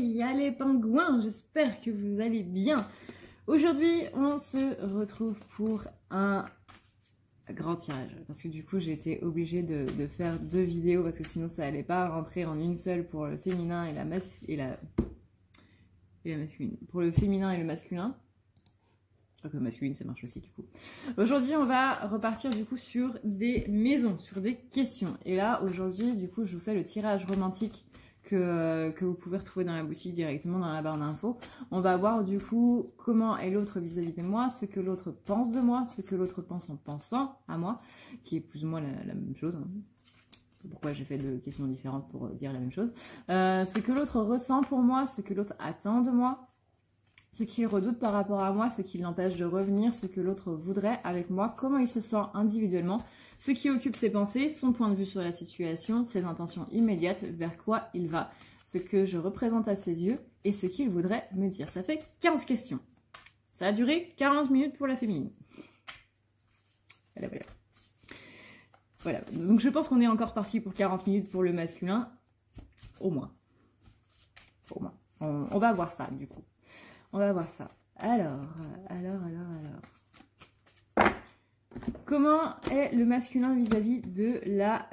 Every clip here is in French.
Il y a les pingouins, j'espère que vous allez bien. Aujourd'hui, on se retrouve pour un grand tirage. Parce que du coup, j'ai été obligée de faire deux vidéos parce que sinon, ça allait pas rentrer en une seule pour le féminin et la masculine. Pour le féminin et le masculin. Que masculine, ça marche aussi du coup. Aujourd'hui, on va repartir du coup sur des maisons, sur des questions. Et là, aujourd'hui, du coup, je vous fais le tirage romantique que vous pouvez retrouver dans la boutique directement dans la barre d'infos. On va voir du coup comment est l'autre vis-à-vis de moi, ce que l'autre pense de moi, ce que l'autre pense en pensant à moi, qui est plus ou moins la même chose. Hein. Pourquoi j'ai fait deux questions différentes pour dire la même chose. Ce que l'autre ressent pour moi, ce que l'autre attend de moi, ce qu'il redoute par rapport à moi, ce qui l'empêche de revenir, ce que l'autre voudrait avec moi, comment il se sent individuellement, ce qui occupe ses pensées, son point de vue sur la situation, ses intentions immédiates, vers quoi il va, ce que je représente à ses yeux et ce qu'il voudrait me dire. Ça fait 15 questions. Ça a duré 40 minutes pour la féminine. Voilà. Voilà. Donc je pense qu'on est encore parti pour 40 minutes pour le masculin. Au moins. Au moins. On va voir ça du coup. On va voir ça. Alors. Comment est le masculin vis-à-vis de la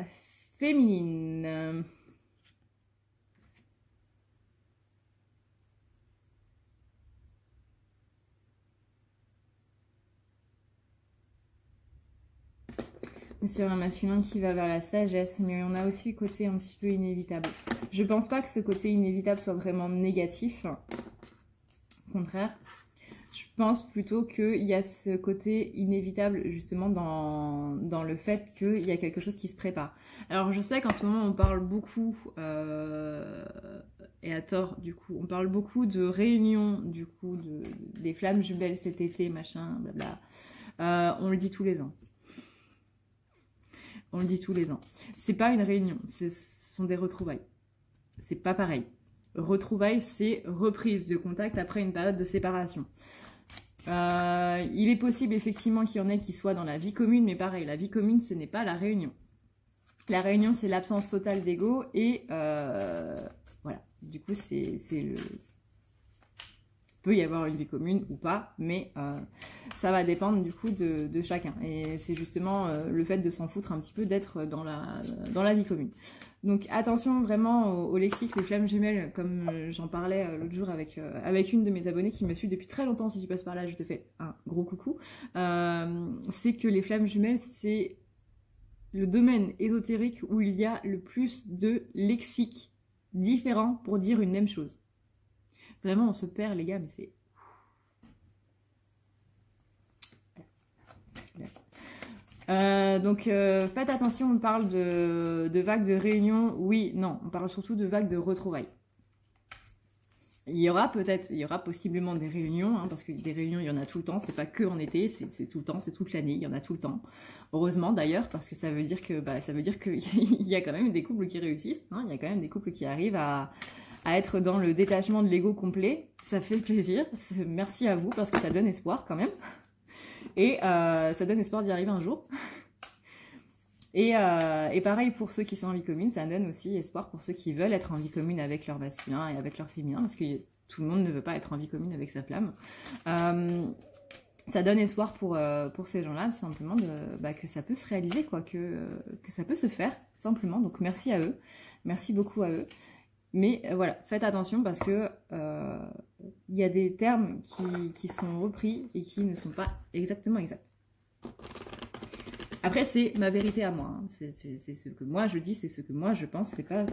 féminine? Sur un masculin qui va vers la sagesse, mais on a aussi le côté un petit peu inévitable. Je pense pas que ce côté inévitable soit vraiment négatif. Au contraire. Je pense plutôt qu'il y a ce côté inévitable justement dans le fait qu'il y a quelque chose qui se prépare. Alors je sais qu'en ce moment on parle beaucoup, et à tort du coup, on parle beaucoup de réunions du coup, des flammes jumelles cet été, machin, blabla. On le dit tous les ans. On le dit tous les ans. C'est pas une réunion, ce sont des retrouvailles. C'est pas pareil. Retrouvailles, c'est reprise de contact après une période de séparation. Il est possible effectivement qu'il y en ait qui soient dans la vie commune, mais pareil, la vie commune, ce n'est pas la réunion. La réunion, c'est l'absence totale d'ego et voilà. Du coup, c'est le... peut y avoir une vie commune ou pas, mais ça va dépendre du coup de chacun. Et c'est justement le fait de s'en foutre un petit peu d'être dans la vie commune. Donc attention vraiment au lexique, les flammes jumelles, comme j'en parlais l'autre jour avec une de mes abonnées qui me suit depuis très longtemps. Si tu passes par là, je te fais un gros coucou. C'est que les flammes jumelles, c'est le domaine ésotérique où il y a le plus de lexiques différents pour dire une même chose. Vraiment, on se perd les gars, mais c'est... Donc faites attention, on parle de vagues de réunions, oui, non, on parle surtout de vagues de retrouvailles. Il y aura possiblement des réunions, hein, parce que des réunions, il y en a tout le temps, c'est pas que en été, c'est tout le temps, c'est toute l'année, il y en a tout le temps. Heureusement d'ailleurs, parce que ça veut dire qu'il y a quand même des couples qui réussissent, hein, il y a quand même des couples qui arrivent à être dans le détachement de l'ego complet. Ça fait plaisir, merci à vous, parce que ça donne espoir quand même. Et ça donne espoir d'y arriver un jour. Et pareil pour ceux qui sont en vie commune, ça donne aussi espoir pour ceux qui veulent être en vie commune avec leur masculin et avec leur féminin, parce que tout le monde ne veut pas être en vie commune avec sa flamme. Ça donne espoir pour ces gens-là, tout simplement, que ça peut se réaliser, quoi, que ça peut se faire, simplement. Donc merci à eux, merci beaucoup à eux. Mais voilà, faites attention parce que il y a des termes qui sont repris et qui ne sont pas exactement exacts. Après, c'est ma vérité à moi. Hein. C'est ce que moi je dis, c'est ce que moi je pense. C'est pas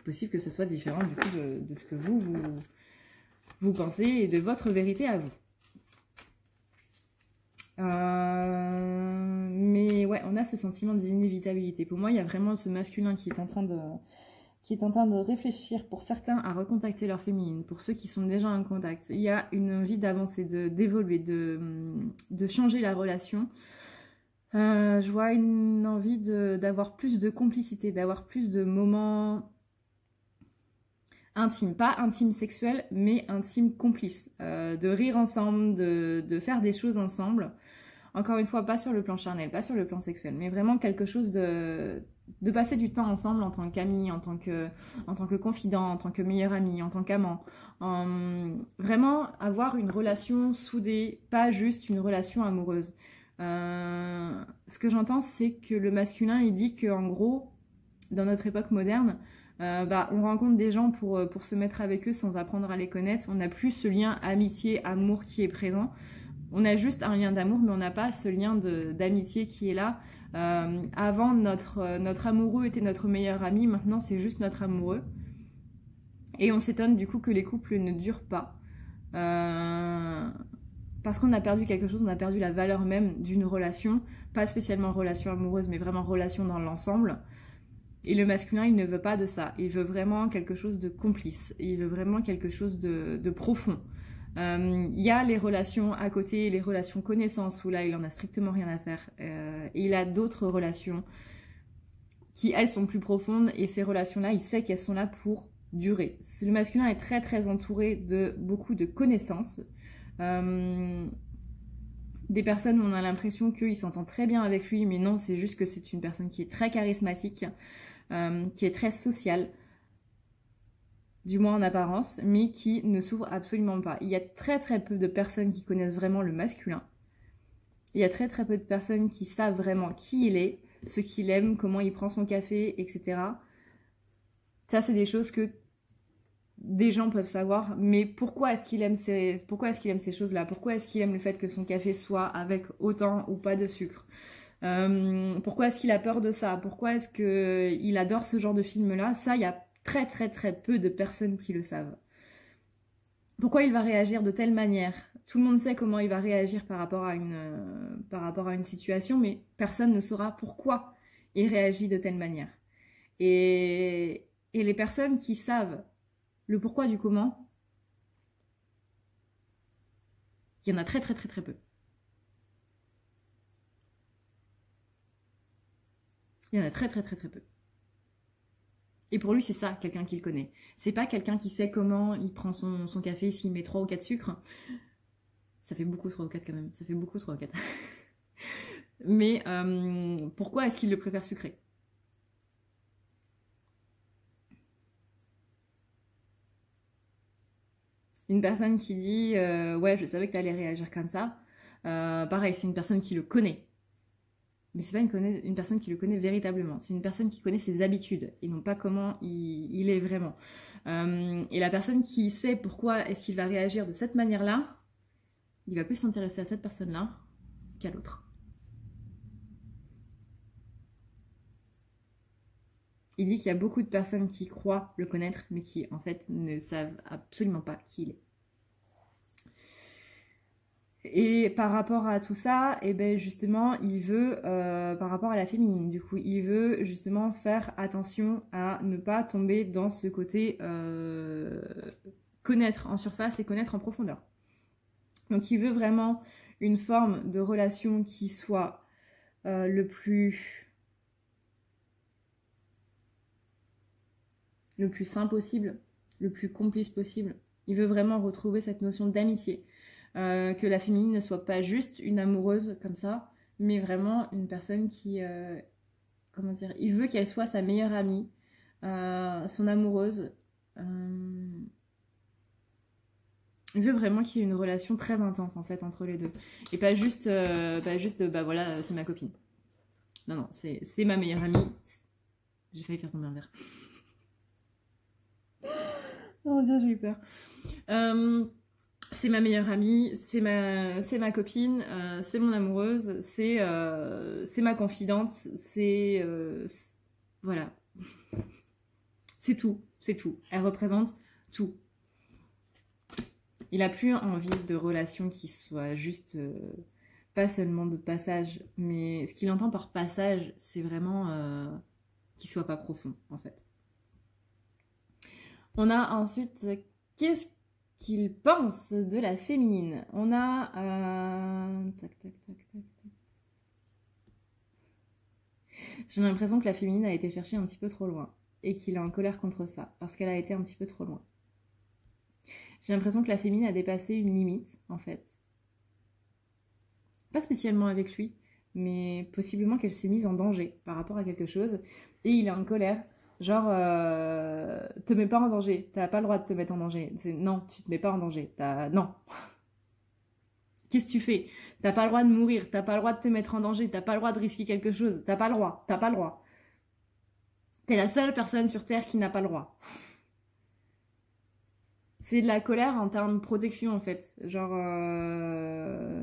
possible que ce soit différent du coup de ce que vous pensez et de votre vérité à vous. Mais ouais, on a ce sentiment d'inévitabilité. Pour moi, il y a vraiment ce masculin qui est en train de réfléchir pour certains à recontacter leur féminine, pour ceux qui sont déjà en contact. Il y a une envie d'avancer, d'évoluer, de changer la relation. Je vois une envie d'avoir plus de complicité, d'avoir plus de moments intimes. Pas intimes sexuels, mais intimes complices. De rire ensemble, de faire des choses ensemble. Encore une fois, pas sur le plan charnel, pas sur le plan sexuel, mais vraiment quelque chose de de passer du temps ensemble en tant qu'amis, en tant que confident, en tant que meilleur ami, en tant qu'amant. Vraiment avoir une relation soudée, pas juste une relation amoureuse. Ce que j'entends, c'est que le masculin, il dit qu'en gros, dans notre époque moderne, on rencontre des gens pour se mettre avec eux sans apprendre à les connaître. On n'a plus ce lien amitié, amour qui est présent. On a juste un lien d'amour, mais on n'a pas ce lien d'amitié qui est là. Avant, notre amoureux était notre meilleur ami. Maintenant, c'est juste notre amoureux. Et on s'étonne du coup que les couples ne durent pas. Parce qu'on a perdu quelque chose, on a perdu la valeur même d'une relation. Pas spécialement relation amoureuse, mais vraiment relation dans l'ensemble. Et le masculin, il ne veut pas de ça. Il veut vraiment quelque chose de complice. Il veut vraiment quelque chose de profond. Il y a les relations à côté, les relations connaissances, où là, il en a strictement rien à faire. Et il a d'autres relations qui, elles, sont plus profondes. Et ces relations-là, il sait qu'elles sont là pour durer. Le masculin est très, très entouré de beaucoup de connaissances. Des personnes où on a l'impression qu'il s'entend très bien avec lui, mais non, c'est juste que c'est une personne qui est très charismatique, qui est très sociale, du moins en apparence, mais qui ne s'ouvre absolument pas. Il y a très très peu de personnes qui connaissent vraiment le masculin. Il y a très très peu de personnes qui savent vraiment qui il est, ce qu'il aime, comment il prend son café, etc. Ça, c'est des choses que des gens peuvent savoir, mais pourquoi est-ce qu'il aime ces choses-là? Pourquoi est-ce qu'il aime le fait que son café soit avec autant ou pas de sucre? Pourquoi est-ce qu'il a peur de ça? Pourquoi est-ce qu'il adore ce genre de film-là? Ça, il y a très très très peu de personnes qui le savent. Pourquoi il va réagir de telle manière? Tout le monde sait comment il va réagir par rapport à une situation, mais personne ne saura pourquoi il réagit de telle manière. Et les personnes qui savent le pourquoi du comment, il y en a très très très très peu. Il y en a très très très très peu. Et pour lui, c'est ça, quelqu'un qui le connaît. C'est pas quelqu'un qui sait comment il prend son café, s'il met 3 ou 4 sucres. Ça fait beaucoup 3 ou 4 quand même. Ça fait beaucoup 3 ou 4. Mais pourquoi est-ce qu'il le préfère sucré? Une personne qui dit ouais, je savais que t'allais réagir comme ça. Pareil, c'est une personne qui le connaît. Mais c'est pas une personne qui le connaît véritablement. C'est une personne qui connaît ses habitudes et non pas comment il est vraiment. Et la personne qui sait pourquoi est-ce qu'il va réagir de cette manière-là, il va plus s'intéresser à cette personne-là qu'à l'autre. Il dit qu'il y a beaucoup de personnes qui croient le connaître, mais qui en fait ne savent absolument pas qui il est. Et par rapport à tout ça, et ben justement, il veut, par rapport à la féminine, du coup, il veut justement faire attention à ne pas tomber dans ce côté connaître en surface et connaître en profondeur. Donc il veut vraiment une forme de relation qui soit le plus sain possible, le plus complice possible. Il veut vraiment retrouver cette notion d'amitié. Que la féminine ne soit pas juste une amoureuse comme ça, mais vraiment une personne qui, comment dire, il veut qu'elle soit sa meilleure amie, son amoureuse. Il veut vraiment qu'il y ait une relation très intense en fait entre les deux, et pas juste, bah voilà, c'est ma copine. Non, non, c'est ma meilleure amie. J'ai failli faire tomber un verre. Oh mon Dieu, j'ai eu peur. C'est ma meilleure amie, c'est ma copine, c'est mon amoureuse, c'est ma confidente, voilà. C'est tout. Elle représente tout. Il n'a plus envie de relations qui soient juste, pas seulement de passage, mais ce qu'il entend par passage, c'est vraiment qu'il soit pas profond, en fait. On a ensuite, qu'est-ce qu'il pense de la féminine? On a... J'ai l'impression que la féminine a été cherchée un petit peu trop loin et qu'il est en colère contre ça parce qu'elle a été un petit peu trop loin. J'ai l'impression que la féminine a dépassé une limite en fait. Pas spécialement avec lui, mais possiblement qu'elle s'est mise en danger par rapport à quelque chose, et il est en colère. Genre, te mets pas en danger, t'as pas le droit de te mettre en danger. Non, tu te mets pas en danger. Non. Qu'est-ce que tu fais? T'as pas le droit de mourir, t'as pas le droit de te mettre en danger, t'as pas le droit de risquer quelque chose, t'as pas le droit, t'as pas le droit. T'es la seule personne sur Terre qui n'a pas le droit. C'est de la colère en termes de protection en fait. Genre,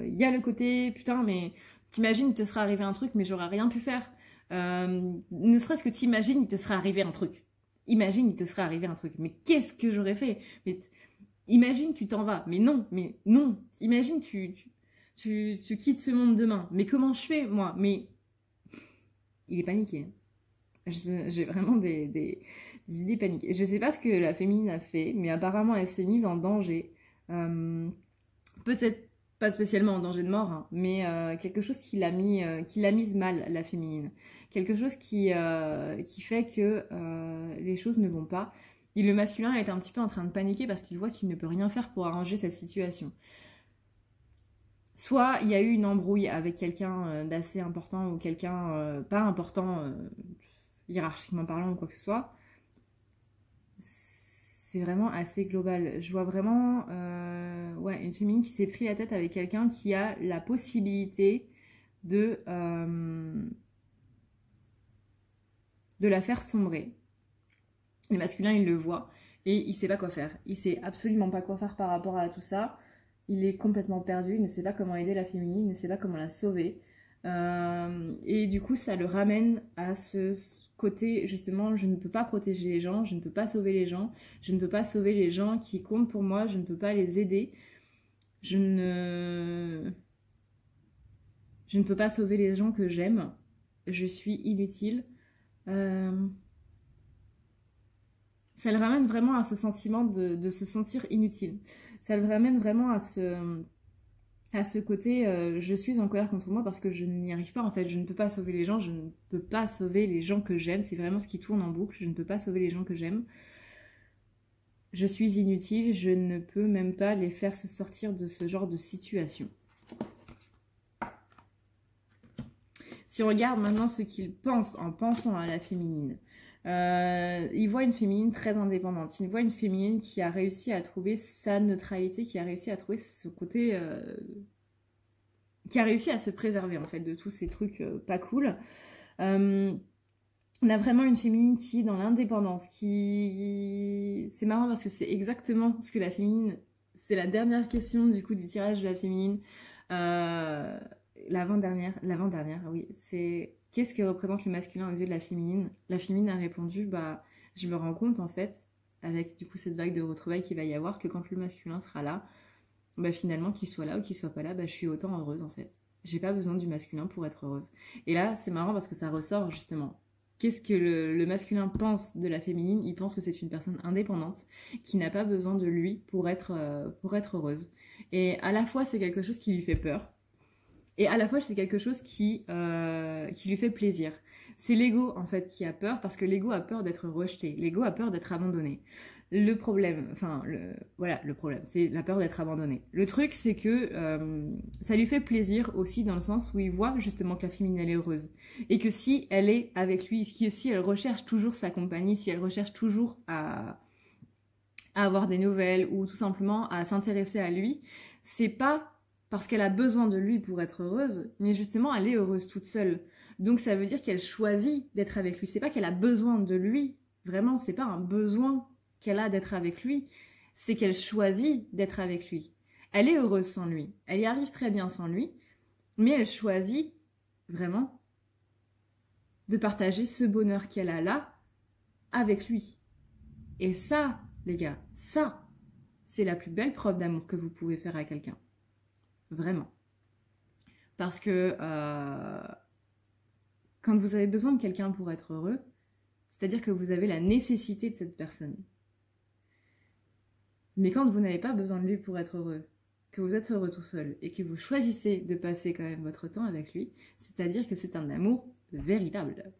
il y a le côté, putain, mais t'imagines, il te serait arrivé un truc, mais j'aurais rien pu faire. Ne serait-ce que t'imagines, il te serait arrivé un truc. Imagine, il te serait arrivé un truc. Mais qu'est-ce que j'aurais fait? Mais imagine, tu t'en vas. Mais non, mais non. Imagine, tu quittes ce monde demain. Mais comment je fais, moi? Mais il est paniqué. J'ai vraiment des idées paniquées. Je sais pas ce que la féminine a fait, mais apparemment elle s'est mise en danger. Peut-être pas spécialement en danger de mort, hein, mais quelque chose qui l'a mise mal, la féminine. Quelque chose qui fait que les choses ne vont pas. Et le masculin est un petit peu en train de paniquer parce qu'il voit qu'il ne peut rien faire pour arranger cette situation. Soit il y a eu une embrouille avec quelqu'un d'assez important ou quelqu'un pas important hiérarchiquement parlant ou quoi que ce soit. C'est vraiment assez global. Je vois vraiment une féminine qui s'est pris la tête avec quelqu'un qui a la possibilité de la faire sombrer. Le masculin, il le voit et il sait pas quoi faire. Il sait absolument pas quoi faire par rapport à tout ça. Il est complètement perdu, il ne sait pas comment aider la féminine, il ne sait pas comment la sauver. Et du coup, ça le ramène à ce côté, justement, je ne peux pas protéger les gens, je ne peux pas sauver les gens, je ne peux pas sauver les gens qui comptent pour moi, je ne peux pas les aider, je ne peux pas sauver les gens que j'aime, je suis inutile. Ça le ramène vraiment à ce sentiment de se sentir inutile. Ça le ramène vraiment à ce côté je suis en colère contre moi parce que je n'y arrive pas en fait, je ne peux pas sauver les gens, je ne peux pas sauver les gens que j'aime, c'est vraiment ce qui tourne en boucle, je ne peux pas sauver les gens que j'aime, je suis inutile, je ne peux même pas les faire se sortir de ce genre de situation. Si on regarde maintenant ce qu'il pense en pensant à la féminine, il voit une féminine très indépendante, il voit une féminine qui a réussi à trouver sa neutralité, qui a réussi à trouver ce côté qui a réussi à se préserver en fait de tous ces trucs pas cool. On a vraiment une féminine qui est dans l'indépendance, c'est marrant parce que c'est exactement ce que la féminine, c'est la dernière question du coup du tirage de la féminine, l'avant-dernière, oui, c'est qu'est-ce que représente le masculin aux yeux de la féminine? La féminine a répondu, bah je me rends compte en fait, avec du coup cette vague de retrouvailles qu'il va y avoir, que quand le masculin sera là, bah finalement qu'il soit là ou qu'il soit pas là, bah je suis autant heureuse en fait. J'ai pas besoin du masculin pour être heureuse. Et là c'est marrant parce que ça ressort justement. Qu'est-ce que le masculin pense de la féminine? Il pense que c'est une personne indépendante qui n'a pas besoin de lui pour être heureuse. Et à la fois c'est quelque chose qui lui fait peur, et à la fois c'est quelque chose qui lui fait plaisir. C'est l'ego en fait qui a peur, parce que l'ego a peur d'être rejeté, l'ego a peur d'être abandonné. Le problème, le problème, c'est la peur d'être abandonné. Le truc, c'est que ça lui fait plaisir aussi dans le sens où il voit justement que la féminine, elle est heureuse. Et que si elle est avec lui, si elle recherche toujours sa compagnie, si elle recherche toujours à avoir des nouvelles ou tout simplement à s'intéresser à lui, c'est pas parce qu'elle a besoin de lui pour être heureuse, mais justement, elle est heureuse toute seule. Donc ça veut dire qu'elle choisit d'être avec lui. C'est pas qu'elle a besoin de lui. Vraiment, c'est pas un besoin qu'elle a d'être avec lui, c'est qu'elle choisit d'être avec lui. Elle est heureuse sans lui, elle y arrive très bien sans lui, mais elle choisit vraiment de partager ce bonheur qu'elle a là avec lui. Et ça, les gars, ça, c'est la plus belle preuve d'amour que vous pouvez faire à quelqu'un. Vraiment. Parce que quand vous avez besoin de quelqu'un pour être heureux, c'est-à-dire que vous avez la nécessité de cette personne. Mais quand vous n'avez pas besoin de lui pour être heureux, que vous êtes heureux tout seul et que vous choisissez de passer quand même votre temps avec lui, c'est-à-dire que c'est un amour véritable.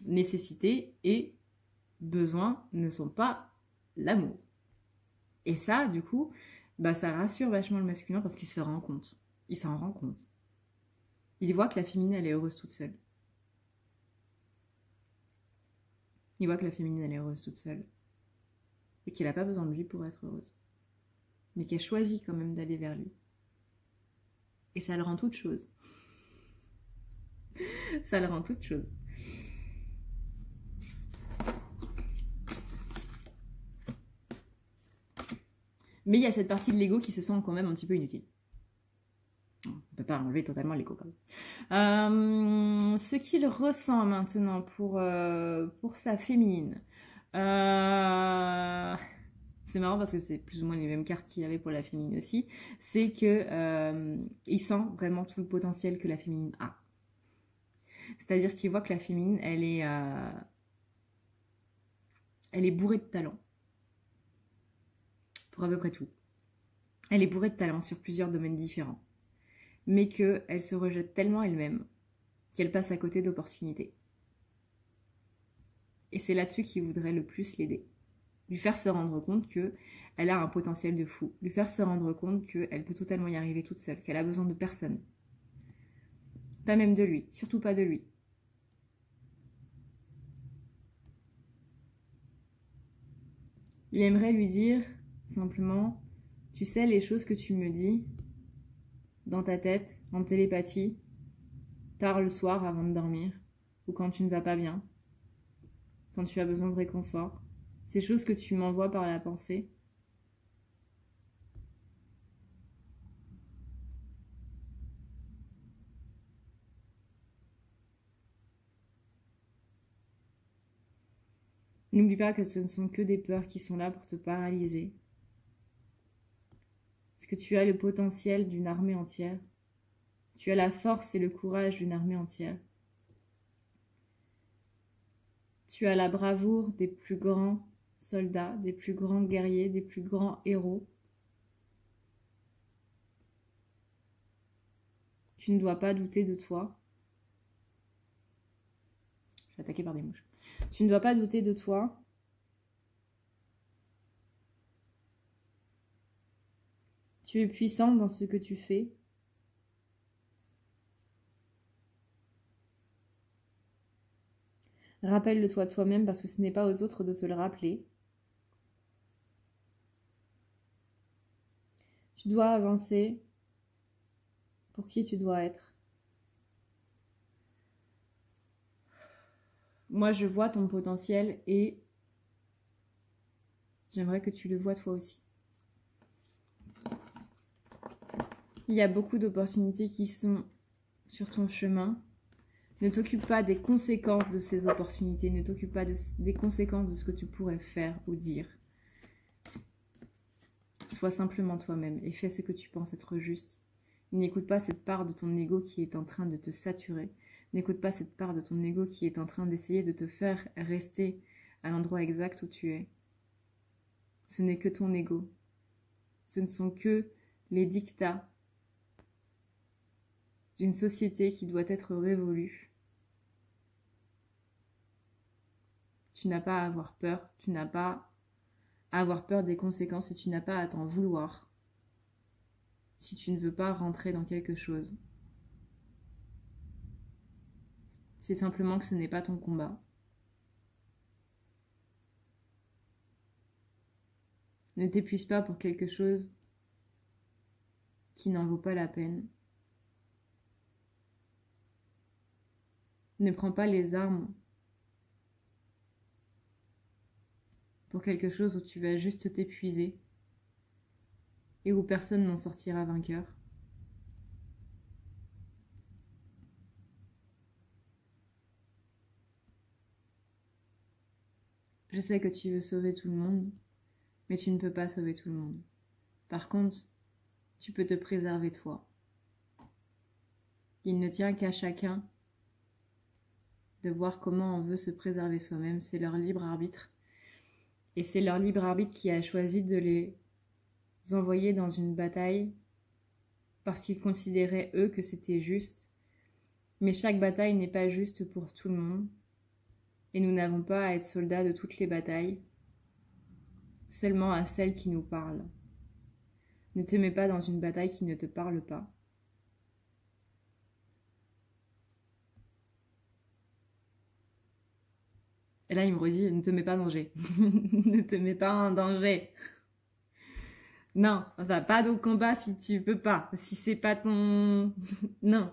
Nécessité et besoin ne sont pas l'amour. Et ça, du coup, bah, ça rassure vachement le masculin parce qu'il se rend compte. il s'en rend compte. Il voit que la féminine, elle est heureuse toute seule. Il voit que la féminine, elle est heureuse toute seule. Et qu'elle n'a pas besoin de lui pour être heureuse. Mais qu'elle choisit quand même d'aller vers lui. Et ça le rend toute chose. Ça le rend toute chose. Mais il y a cette partie de l'ego qui se sent quand même un petit peu inutile. On ne peut pas enlever totalement l'ego quand même. Ce qu'il ressent maintenant pour sa féminine. C'est marrant parce que c'est plus ou moins les mêmes cartes qu'il y avait pour la féminine aussi. C'est que il sent vraiment tout le potentiel que la féminine a. C'est-à-dire qu'il voit que la féminine, elle est bourrée de talent. Pour à peu près tout. Elle est bourrée de talent sur plusieurs domaines différents. Mais qu'elle se rejette tellement elle-même qu'elle passe à côté d'opportunités. Et c'est là-dessus qu'il voudrait le plus l'aider. Lui faire se rendre compte qu'elle a un potentiel de fou. Lui faire se rendre compte qu'elle peut totalement y arriver toute seule, qu'elle a besoin de personne. Pas même de lui, surtout pas de lui. Il aimerait lui dire simplement, tu sais les choses que tu me dis dans ta tête, en télépathie, tard le soir avant de dormir, ou quand tu ne vas pas bien, quand tu as besoin de réconfort, ces choses que tu m'envoies par la pensée. N'oublie pas que ce ne sont que des peurs qui sont là pour te paralyser. Parce que tu as le potentiel d'une armée entière. Tu as la force et le courage d'une armée entière. Tu as la bravoure des plus grands soldats, des plus grands guerriers, des plus grands héros. Tu ne dois pas douter de toi. Je suis attaquée par des mouches. Tu ne dois pas douter de toi. Tu es puissante dans ce que tu fais. Rappelle-le-toi toi-même parce que ce n'est pas aux autres de te le rappeler. Tu dois avancer pour qui tu dois être. Moi, je vois ton potentiel et j'aimerais que tu le vois toi aussi. Il y a beaucoup d'opportunités qui sont sur ton chemin. Ne t'occupe pas des conséquences de ces opportunités. Ne t'occupe pas des conséquences de ce que tu pourrais faire ou dire. Sois simplement toi-même et fais ce que tu penses être juste. N'écoute pas cette part de ton ego qui est en train de te saturer. N'écoute pas cette part de ton ego qui est en train d'essayer de te faire rester à l'endroit exact où tu es. Ce n'est que ton ego. Ce ne sont que les dictats d'une société qui doit être révolue. Tu n'as pas à avoir peur, tu n'as pas à avoir peur des conséquences et tu n'as pas à t'en vouloir si tu ne veux pas rentrer dans quelque chose. C'est simplement que ce n'est pas ton combat. Ne t'épuise pas pour quelque chose qui n'en vaut pas la peine. Ne prends pas les armes pour quelque chose où tu vas juste t'épuiser et où personne n'en sortira vainqueur. Je sais que tu veux sauver tout le monde, mais tu ne peux pas sauver tout le monde. Par contre, tu peux te préserver toi. Il ne tient qu'à chacun de voir comment on veut se préserver soi-même. C'est leur libre arbitre. Et c'est leur libre arbitre qui a choisi de les envoyer dans une bataille parce qu'ils considéraient, eux, que c'était juste. Mais chaque bataille n'est pas juste pour tout le monde. Et nous n'avons pas à être soldats de toutes les batailles, seulement à celles qui nous parlent. Ne te mets pas dans une bataille qui ne te parle pas. Et là, il me redit, ne te mets pas en danger. Ne te mets pas en danger. Non, va pas au combat si tu peux pas. Si c'est pas ton... Non.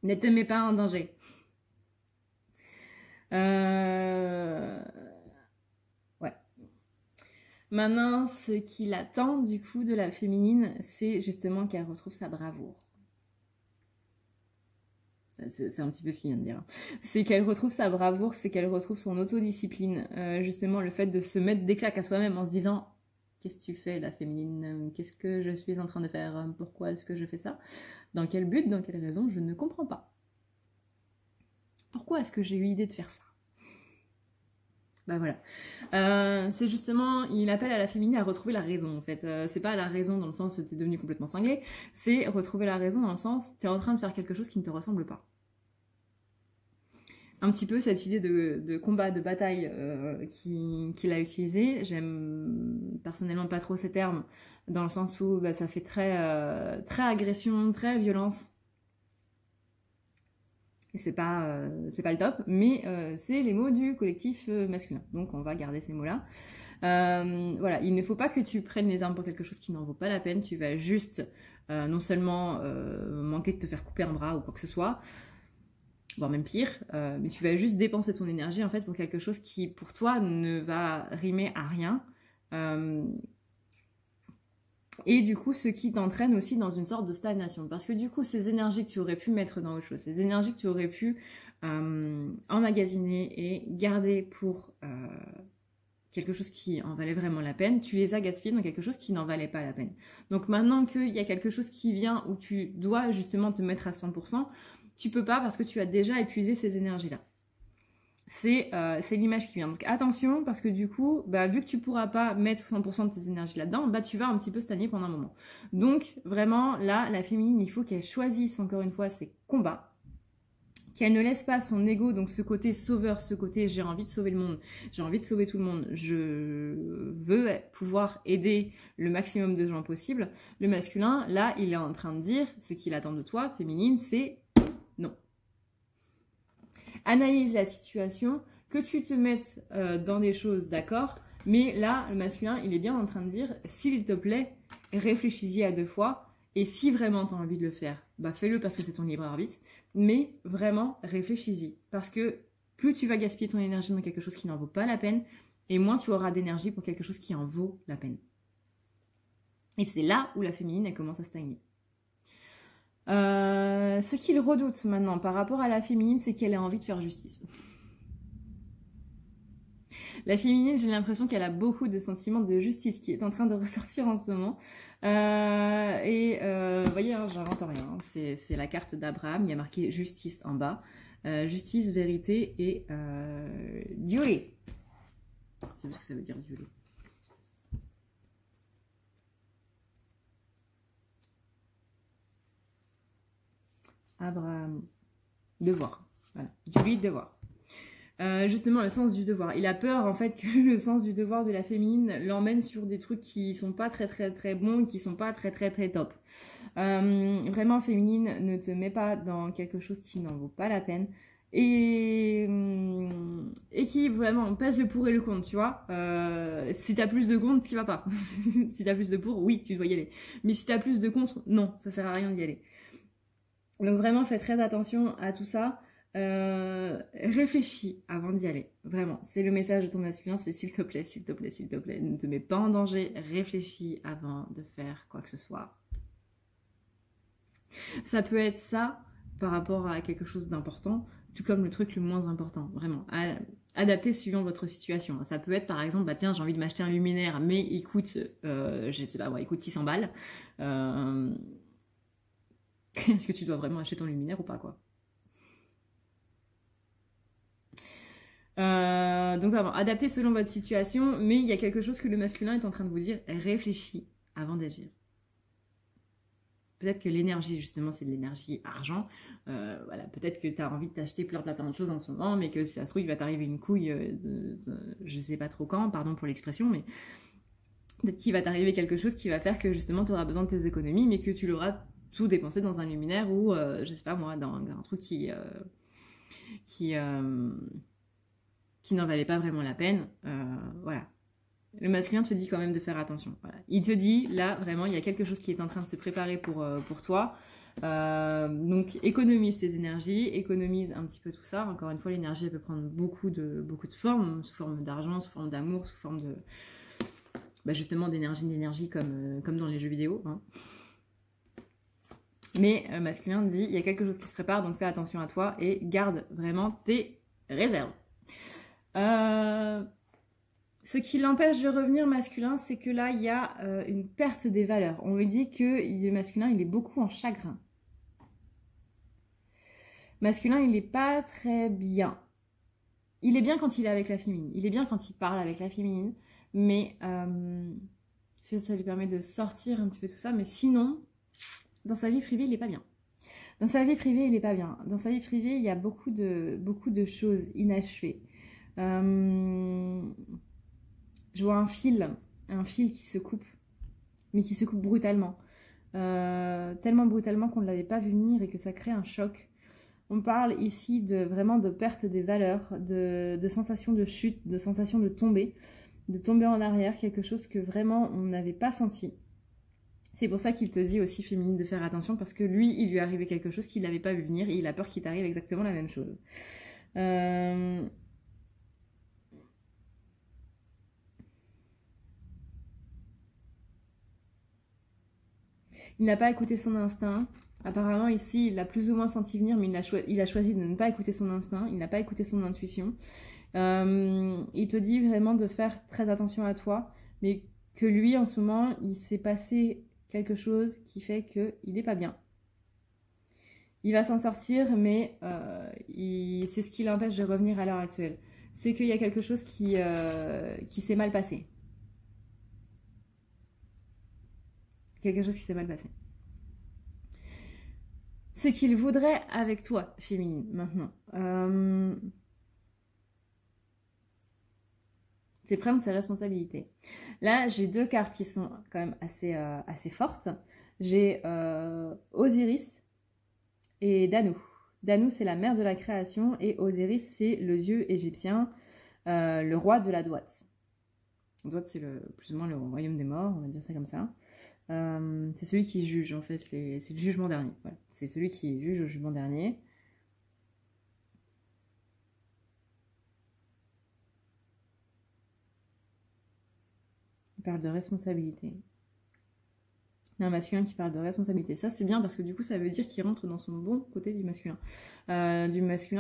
Ne te mets pas en danger. Ouais. Maintenant, ce qu'il attend du coup de la féminine, c'est justement qu'elle retrouve sa bravoure. C'est un petit peu ce qu'il vient de dire. C'est qu'elle retrouve sa bravoure, c'est qu'elle retrouve son autodiscipline. Justement, le fait de se mettre des claques à soi-même en se disant « Qu'est-ce que tu fais, la féminine? Qu'est-ce que je suis en train de faire? Pourquoi est-ce que je fais ça? Dans quel but? Dans quelle raison? Je ne comprends pas. Pourquoi est-ce que j'ai eu l'idée de faire ça? » Bah voilà. C'est justement, il appelle à la féminine à retrouver la raison en fait. C'est pas la raison dans le sens où t'es devenu complètement cinglé, c'est retrouver la raison dans le sens t'es en train de faire quelque chose qui ne te ressemble pas. Un petit peu cette idée de combat, de bataille qu'il a utilisé. J'aime personnellement pas trop ces termes dans le sens où bah, ça fait très agression, très violence. Et c'est pas le top, mais c'est les mots du collectif masculin. Donc on va garder ces mots-là. Voilà, il ne faut pas que tu prennes les armes pour quelque chose qui n'en vaut pas la peine. Tu vas juste non seulement manquer de te faire couper un bras ou quoi que ce soit, voire même pire, mais tu vas juste dépenser ton énergie en fait pour quelque chose qui pour toi ne va rimer à rien. Et du coup, ce qui t'entraîne aussi dans une sorte de stagnation. Parce que du coup, ces énergies que tu aurais pu mettre dans autre chose, ces énergies que tu aurais pu emmagasiner et garder pour quelque chose qui en valait vraiment la peine, tu les as gaspillées dans quelque chose qui n'en valait pas la peine. Donc maintenant qu'il y a quelque chose qui vient où tu dois justement te mettre à 100%, tu peux pas parce que tu as déjà épuisé ces énergies-là. C'est l'image qui vient. Donc attention, parce que du coup, bah, vu que tu pourras pas mettre 100% de tes énergies là-dedans, bah, tu vas un petit peu stagner pendant un moment. Donc vraiment, là, la féminine, il faut qu'elle choisisse encore une fois ses combats, qu'elle ne laisse pas son ego, donc ce côté sauveur, ce côté j'ai envie de sauver le monde, j'ai envie de sauver tout le monde, je veux pouvoir aider le maximum de gens possible. Le masculin, là, il est en train de dire, ce qu'il attend de toi, féminine, c'est non. Analyse la situation, que tu te mettes dans des choses, d'accord, mais là, le masculin, il est bien en train de dire, s'il te plaît, réfléchis-y à 2 fois, et si vraiment tu as envie de le faire, bah fais-le parce que c'est ton libre arbitre, mais vraiment, réfléchis-y, parce que plus tu vas gaspiller ton énergie dans quelque chose qui n'en vaut pas la peine, et moins tu auras d'énergie pour quelque chose qui en vaut la peine. Et c'est là où la féminine, elle commence à stagner. Ce qu'il redoute maintenant par rapport à la féminine, c'est qu'elle a envie de faire justice. La féminine, j'ai l'impression qu'elle a beaucoup de sentiments de justice qui est en train de ressortir en ce moment. Vous voyez, hein, j'invente rien. Hein. C'est la carte d'Abraham, il y a marqué justice en bas. Justice, vérité et duty. C'est ce que ça veut dire, duty. Abraham, devoir, voilà, du devoir. Justement, le sens du devoir. Il a peur en fait que le sens du devoir de la féminine l'emmène sur des trucs qui sont pas très bons, qui sont pas très top. Vraiment, féminine, ne te mets pas dans quelque chose qui n'en vaut pas la peine et qui vraiment pèse le pour et le contre, tu vois. Si t'as plus de contre, tu vas pas. Si t'as plus de pour, oui, tu dois y aller. Mais si t'as plus de contre, non, ça sert à rien d'y aller. Donc vraiment, fais très attention à tout ça. Réfléchis avant d'y aller. Vraiment, c'est le message de ton masculin, c'est s'il te plaît, s'il te plaît, s'il te plaît, ne te mets pas en danger. Réfléchis avant de faire quoi que ce soit. Ça peut être ça par rapport à quelque chose d'important, tout comme le truc le moins important. Vraiment, adapté suivant votre situation. Ça peut être par exemple, bah tiens, j'ai envie de m'acheter un luminaire, mais il coûte, je sais pas, ouais, il coûte 600 balles. Est-ce que tu dois vraiment acheter ton luminaire ou pas, quoi? Donc vraiment, adaptez selon votre situation, mais il y a quelque chose que le masculin est en train de vous dire, réfléchis avant d'agir. Peut-être que l'énergie, justement, c'est de l'énergie argent. Voilà, peut-être que tu as envie de t'acheter plein de choses en ce moment, mais que si ça se trouve, il va t'arriver une couille, je sais pas trop quand, pardon pour l'expression, mais peut-être qu'il va t'arriver quelque chose qui va faire que justement tu auras besoin de tes économies, mais que tu l'auras tout dépensé dans un luminaire ou, je sais pas moi, dans un truc qui qui n'en valait pas vraiment la peine. Voilà. Le masculin te dit quand même de faire attention. Voilà. Il te dit, là, vraiment, il y a quelque chose qui est en train de se préparer pour toi. Donc, économise tes énergies, économise un petit peu tout ça. Encore une fois, l'énergie, elle peut prendre beaucoup de formes, sous forme d'argent, sous forme d'amour, sous forme de... justement, d'énergie comme dans les jeux vidéo. Hein. Mais le masculin dit, il y a quelque chose qui se prépare, donc fais attention à toi et garde vraiment tes réserves. Ce qui l'empêche de revenir masculin, c'est que là, il y a une perte des valeurs. On lui dit que le masculin, il est beaucoup en chagrin. Masculin, il n'est pas très bien. Il est bien quand il est avec la féminine. Il est bien quand il parle avec la féminine. Mais ça lui permet de sortir un petit peu tout ça. Mais sinon, dans sa vie privée, il n'est pas bien. Dans sa vie privée, il n'est pas bien. Dans sa vie privée, il y a beaucoup de choses inachevées. Je vois un fil qui se coupe, mais qui se coupe brutalement. Tellement brutalement qu'on ne l'avait pas vu venir et que ça crée un choc. On parle ici vraiment de perte des valeurs, de sensation de chute, de sensation de tomber en arrière, quelque chose que vraiment on n'avait pas senti. C'est pour ça qu'il te dit aussi, féminine, de faire attention, parce que lui, il lui est arrivé quelque chose qu'il n'avait pas vu venir et il a peur qu'il t'arrive exactement la même chose. Il n'a pas écouté son instinct. Apparemment, ici, il l'a plus ou moins senti venir, mais il a choisi de ne pas écouter son instinct. Il n'a pas écouté son intuition. Il te dit vraiment de faire très attention à toi, mais que lui, en ce moment, il s'est passé quelque chose qui fait qu'il n'est pas bien. Il va s'en sortir, mais c'est ce qui l'empêche de revenir à l'heure actuelle. C'est qu'il y a quelque chose qui s'est mal passé. Quelque chose qui s'est mal passé. Ce qu'il voudrait avec toi, féminine, maintenant, c'est prendre ses responsabilités. Là, j'ai deux cartes qui sont quand même assez fortes. J'ai Osiris et Danu. Danu, c'est la mère de la création et Osiris, c'est le dieu égyptien, le roi de la Douate. La Douate, c'est plus ou moins le royaume des morts, on va dire ça comme ça. C'est celui qui juge en fait, c'est le jugement dernier. Voilà. C'est celui qui juge au jugement dernier. Il parle de responsabilité. Un masculin qui parle de responsabilité. Ça c'est bien parce que du coup ça veut dire qu'il rentre dans son bon côté du masculin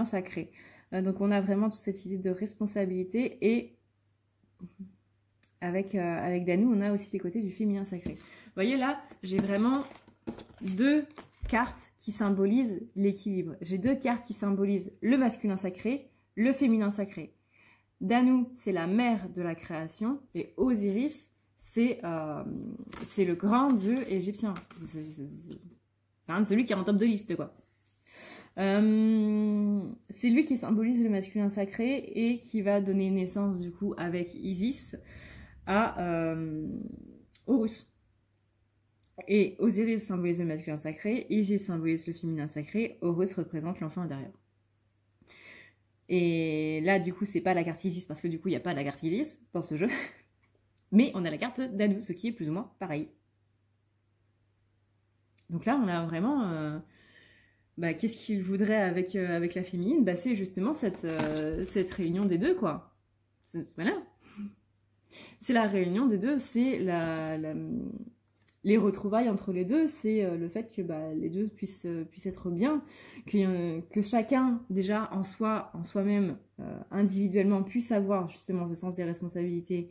sacré. Donc on a vraiment toute cette idée de responsabilité et avec Danu on a aussi les côtés du féminin sacré. Vous voyez là, j'ai vraiment deux cartes qui symbolisent l'équilibre. J'ai deux cartes qui symbolisent le masculin sacré, le féminin sacré. Danu, c'est la mère de la création et Osiris, c'est le grand dieu égyptien. C'est celui qui est en top de liste, quoi. C'est lui qui symbolise le masculin sacré et qui va donner naissance, du coup, avec Isis à Horus. Et Osiris symbolise le masculin sacré, Isis symbolise le féminin sacré, Horus représente l'enfant intérieur. Et là, du coup, c'est pas la carte Isis, parce que du coup, il n'y a pas la carte Isis dans ce jeu. Mais on a la carte Danu, ce qui est plus ou moins pareil. Donc là, on a vraiment... qu'est-ce qu'il voudrait avec la féminine? C'est justement cette réunion des deux, quoi. Voilà. C'est la réunion des deux, c'est les retrouvailles entre les deux, c'est le fait que les deux puissent être bien, que chacun, déjà, en soi-même, individuellement, puisse avoir justement ce sens des responsabilités,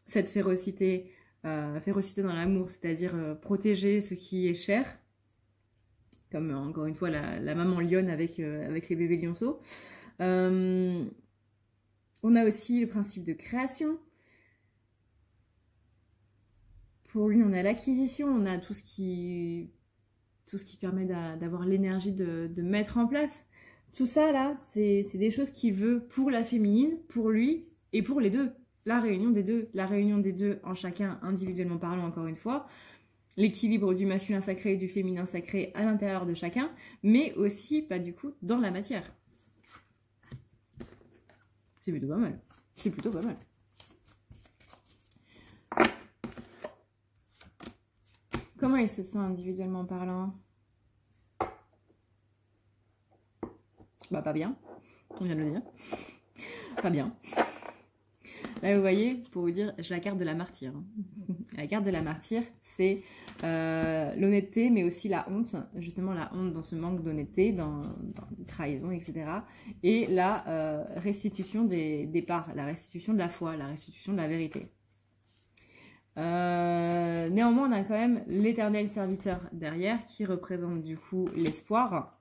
cette férocité dans l'amour, c'est-à-dire protéger ce qui est cher, comme encore une fois la maman lionne avec les bébés lionceaux. On a aussi le principe de création. Pour lui, on a l'acquisition, on a tout ce qui permet d'avoir l'énergie de mettre en place. Tout ça, là, c'est des choses qu'il veut pour la féminine, pour lui et pour les deux. La réunion des deux en chacun, individuellement parlant, encore une fois. L'équilibre du masculin sacré et du féminin sacré à l'intérieur de chacun, mais aussi, du coup, dans la matière. C'est plutôt pas mal. C'est plutôt pas mal. Comment il se sent individuellement parlant? Bah pas bien, on vient de le dire. Pas bien. Là vous voyez, pour vous dire, j'ai la carte de la martyre. La carte de la martyre, c'est l'honnêteté, mais aussi la honte. Justement la honte dans ce manque d'honnêteté, dans les trahisons, etc. Et la restitution des parts, la restitution de la foi, la restitution de la vérité. Néanmoins, on a quand même l'éternel serviteur derrière qui représente du coup l'espoir.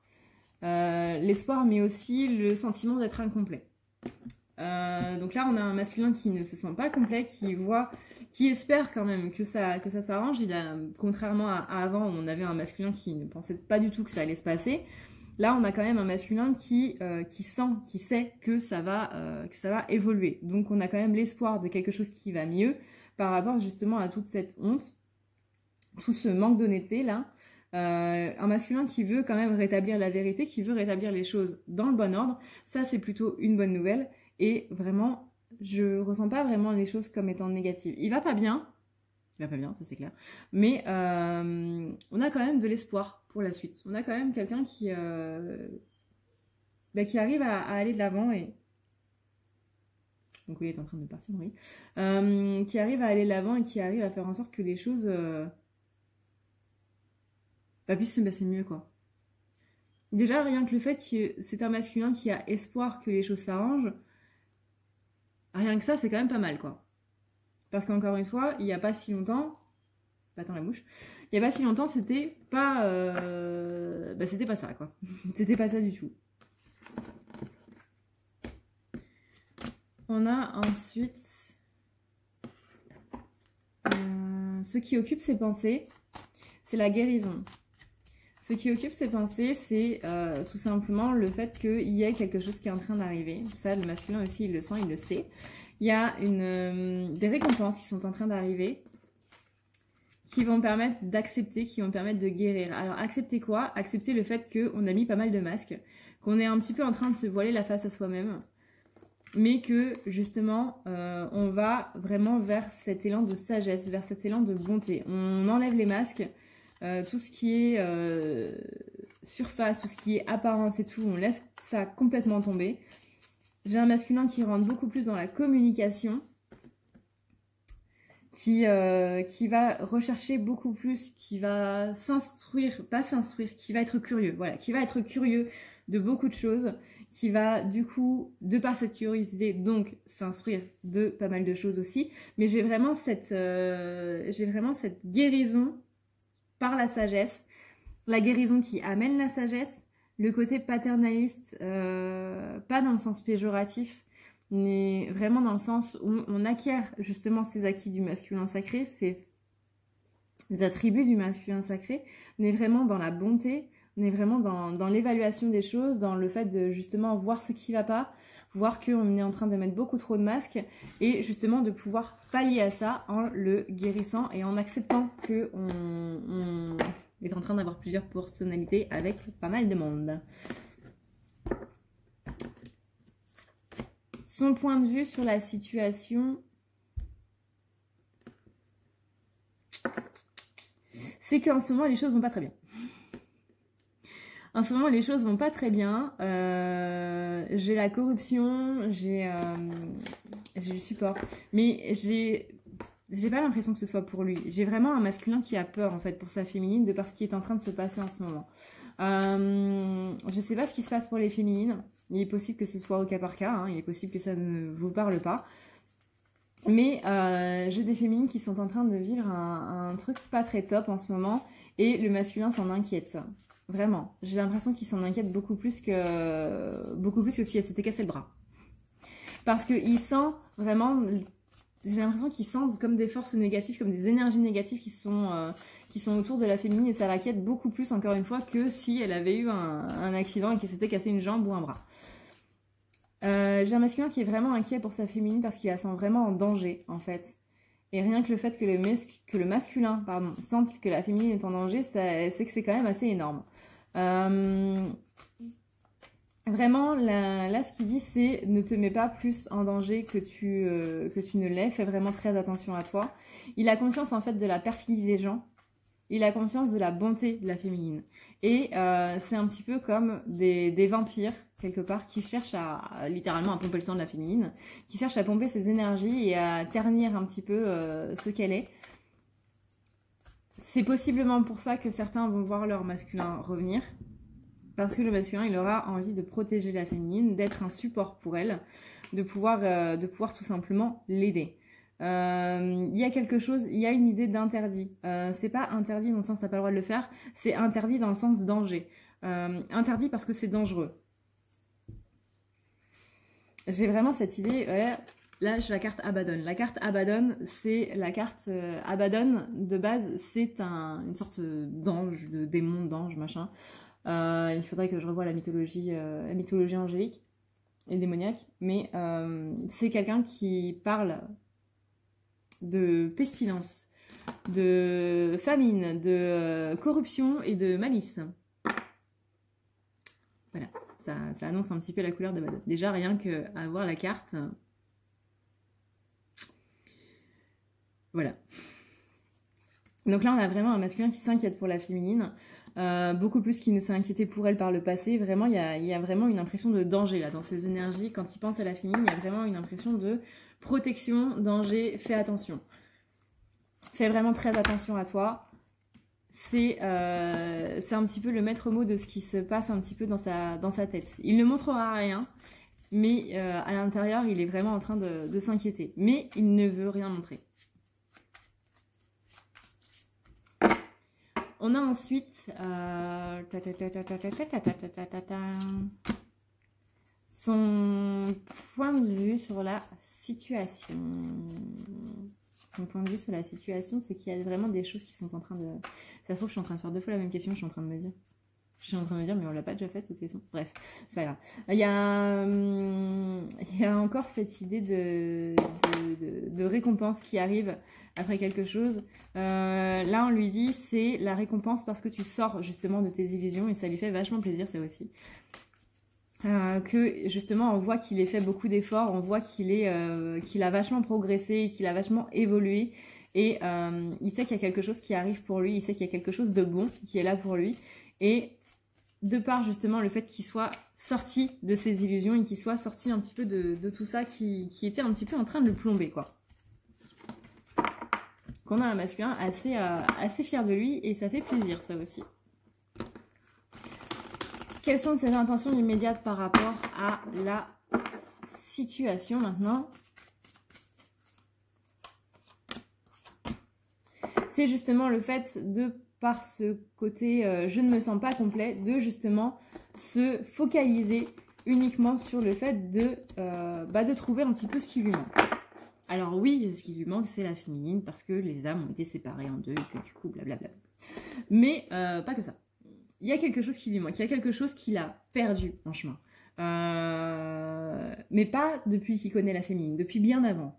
L'espoir, mais aussi le sentiment d'être incomplet. Donc là, on a un masculin qui ne se sent pas complet, qui espère quand même que ça s'arrange. Contrairement à avant, où on avait un masculin qui ne pensait pas du tout que ça allait se passer. Là, on a quand même un masculin qui sait que ça va évoluer. Donc, on a quand même l'espoir de quelque chose qui va mieux par rapport justement à toute cette honte, tout ce manque d'honnêteté là. Un masculin qui veut quand même rétablir la vérité, qui veut rétablir les choses dans le bon ordre. Ça, c'est plutôt une bonne nouvelle. Et vraiment, je ressens pas vraiment les choses comme étant négatives. Il va pas bien, ça c'est clair. Mais on a quand même de l'espoir pour la suite. On a quand même quelqu'un qui arrive à aller de l'avant et... Donc oui, il est en train de partir, oui. Qui arrive à aller de l'avant et qui arrive à faire en sorte que les choses puissent se passer mieux, quoi. Déjà, rien que le fait que c'est un masculin qui a espoir que les choses s'arrangent, rien que ça, c'est quand même pas mal, quoi. Parce qu'encore une fois, il n'y a pas si longtemps... Attends la bouche. Il n'y a pas si longtemps, c'était pas... c'était pas ça, quoi. C'était pas ça du tout. On a ensuite... ce qui occupe ses pensées, c'est la guérison. Ce qui occupe ses pensées, c'est tout simplement le fait qu'il y ait quelque chose qui est en train d'arriver. Ça, le masculin aussi, il le sent, il le sait. Il y a des récompenses qui sont en train d'arriver, qui vont permettre d'accepter, qui vont permettre de guérir. Alors, accepter quoi? Accepter le fait qu'on a mis pas mal de masques, qu'on est un petit peu en train de se voiler la face à soi-même, mais que, justement, on va vraiment vers cet élan de sagesse, vers cet élan de bonté. On enlève les masques, tout ce qui est surface, tout ce qui est apparence et tout, on laisse ça complètement tomber. J'ai un masculin qui rentre beaucoup plus dans la communication, qui va rechercher beaucoup plus, qui va s'instruire, pas s'instruire, qui va être curieux, voilà, qui va être curieux de beaucoup de choses, qui va du coup, de par cette curiosité, donc s'instruire de pas mal de choses aussi, mais j'ai vraiment cette guérison par la sagesse, la guérison qui amène la sagesse, le côté paternaliste, pas dans le sens péjoratif, mais vraiment dans le sens où on acquiert justement ces acquis du masculin sacré, ces attributs du masculin sacré. On est vraiment dans la bonté, on est vraiment dans l'évaluation des choses, dans le fait de justement voir ce qui va pas, voir qu'on est en train de mettre beaucoup trop de masques et justement de pouvoir pallier à ça en le guérissant et en acceptant qu'on est en train d'avoir plusieurs personnalités avec pas mal de monde. Son point de vue sur la situation, c'est qu'en ce moment les choses vont pas très bien. En ce moment les choses vont pas très bien. J'ai la corruption, j'ai le support, mais j'ai pas l'impression que ce soit pour lui. J'ai vraiment un masculin qui a peur en fait pour sa féminine de par ce qui est en train de se passer en ce moment. Je sais pas ce qui se passe pour les féminines. Il est possible que ce soit au cas par cas, hein. Il est possible que ça ne vous parle pas. Mais j'ai des féminines qui sont en train de vivre un truc pas très top en ce moment et le masculin s'en inquiète. Vraiment. J'ai l'impression qu'il s'en inquiète beaucoup plus que si elle s'était cassé le bras. Parce qu'il sent vraiment... J'ai l'impression qu'il sent comme des forces négatives, comme des énergies négatives qui sont autour de la féminine et ça l'inquiète beaucoup plus, encore une fois, que si elle avait eu un accident et qu'elle s'était cassé une jambe ou un bras. J'ai un masculin qui est vraiment inquiet pour sa féminine parce qu'il la sent vraiment en danger, en fait. Et rien que le fait que le masculin sente que la féminine est en danger, c'est que c'est quand même assez énorme. Vraiment, là, ce qu'il dit, c'est ne te mets pas plus en danger que tu ne l'es. Fais vraiment très attention à toi. Il a conscience, en fait, de la perfidie des gens. Il a conscience de la bonté de la féminine. Et c'est un petit peu comme des vampires, quelque part, qui cherchent littéralement à pomper le sang de la féminine, qui cherchent à pomper ses énergies et à ternir un petit peu ce qu'elle est. C'est possiblement pour ça que certains vont voir leur masculin revenir. Parce que le masculin, il aura envie de protéger la féminine, d'être un support pour elle, de pouvoir tout simplement l'aider. Il y a quelque chose, il y a une idée d'interdit. C'est pas interdit dans le sens t'as pas le droit de le faire, c'est interdit dans le sens danger. Interdit parce que c'est dangereux. J'ai vraiment cette idée. Là, j'ai la carte Abaddon. La carte Abaddon, c'est la carte Abaddon de base, c'est une sorte d'ange, de démon, d'ange, machin. Il faudrait que je revoie la mythologie angélique et démoniaque, mais c'est quelqu'un qui parle de pestilence, de famine, de corruption et de malice. Voilà, ça annonce un petit peu la couleur de Abaddon. Déjà, rien qu'à voir la carte, voilà. Donc là, on a vraiment un masculin qui s'inquiète pour la féminine, beaucoup plus qu'il ne s'est inquiété pour elle par le passé. Vraiment, il y a vraiment une impression de danger là dans ses énergies. Quand il pense à la féminine, il y a vraiment une impression de protection, danger, fais attention. Fais vraiment très attention à toi. C'est un petit peu le maître mot de ce qui se passe un petit peu dans sa tête. Il ne montrera rien, mais à l'intérieur, il est vraiment en train de s'inquiéter. Mais il ne veut rien montrer. On a ensuite son point de vue sur la situation. Son point de vue sur la situation, c'est qu'il y a vraiment des choses qui sont en train de... Ça se trouve, je suis en train de faire 2 fois la même question, je suis en train de me dire. Mais on l'a pas déjà faite cette question. Bref, c'est pas grave. Il y a encore cette idée de récompense qui arrive après quelque chose. Là, on lui dit, c'est la récompense parce que tu sors justement de tes illusions et ça lui fait vachement plaisir, ça aussi. Que justement, on voit qu'il ait fait beaucoup d'efforts, on voit qu'il a vachement progressé, qu'il a vachement évolué. Et il sait qu'il y a quelque chose qui arrive pour lui, il sait qu'il y a quelque chose de bon qui est là pour lui. Et de par justement le fait qu'il soit sorti de ses illusions et qu'il soit sorti un petit peu de tout ça qui était un petit peu en train de le plomber, quoi. Qu'on a un masculin assez fier de lui et ça fait plaisir, ça aussi. Quelles sont ses intentions immédiates par rapport à la situation maintenant? C'est justement le fait de, par ce côté je ne me sens pas complet, de justement se focaliser uniquement sur le fait de trouver un petit peu ce qui lui manque. Alors oui, ce qui lui manque, c'est la féminine, parce que les âmes ont été séparées en deux, et que du coup, blablabla. Mais pas que ça. Il y a quelque chose qui lui manque, il y a quelque chose qu'il a perdu en chemin. Mais pas depuis qu'il connaît la féminine, depuis bien avant.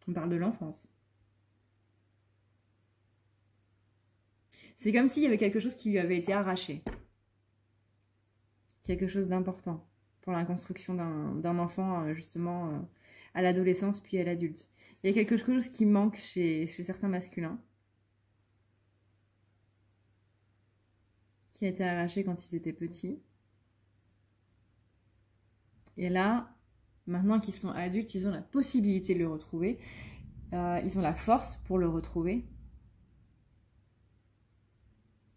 On parle de l'enfance. C'est comme s'il y avait quelque chose qui lui avait été arraché. Quelque chose d'important pour la construction d'un enfant, justement, à l'adolescence puis à l'adulte. Il y a quelque chose qui manque chez certains masculins, qui a été arraché quand ils étaient petits. Et là, maintenant qu'ils sont adultes, ils ont la possibilité de le retrouver. Ils ont la force pour le retrouver.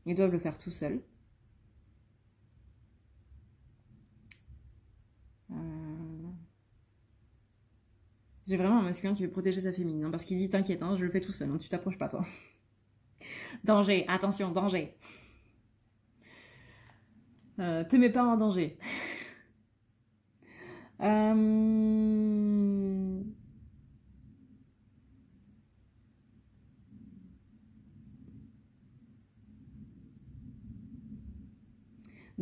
Ils doivent le faire tout seuls. J'ai vraiment un masculin qui veut protéger sa féminine, hein, parce qu'il dit t'inquiète, hein, je le fais tout seul, hein, tu t'approches pas toi. Danger, attention, danger. Te mets pas en danger. On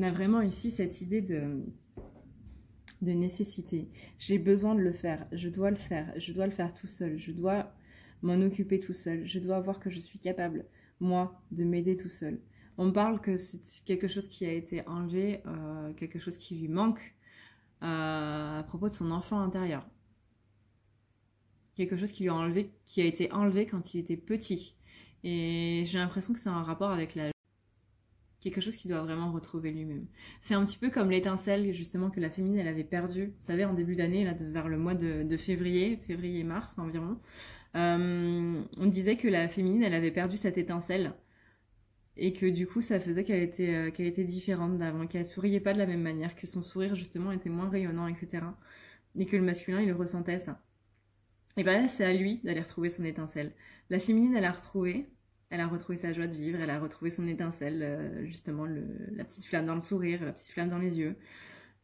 a vraiment ici cette idée de nécessité. J'ai besoin de le faire, je dois le faire tout seul, je dois m'en occuper tout seul, je dois voir que je suis capable, moi, de m'aider tout seul. On parle que c'est quelque chose qui a été enlevé, quelque chose qui lui manque à propos de son enfant intérieur. Quelque chose qui lui a enlevé, qui a été enlevé quand il était petit. Et j'ai l'impression que c'est un rapport avec l'âge. Quelque chose qu'il doit vraiment retrouver lui-même. C'est un petit peu comme l'étincelle justement que la féminine elle avait perdue, vous savez, en début d'année, là, vers le mois de février-mars environ. On disait que la féminine elle avait perdu cette étincelle et que du coup ça faisait qu'elle était différente d'avant, qu'elle souriait pas de la même manière, que son sourire justement était moins rayonnant, etc. Et que le masculin il le ressentait ça. Et bien là c'est à lui d'aller retrouver son étincelle. La féminine elle a retrouvé sa joie de vivre, elle a retrouvé son étincelle, justement la petite flamme dans le sourire, la petite flamme dans les yeux.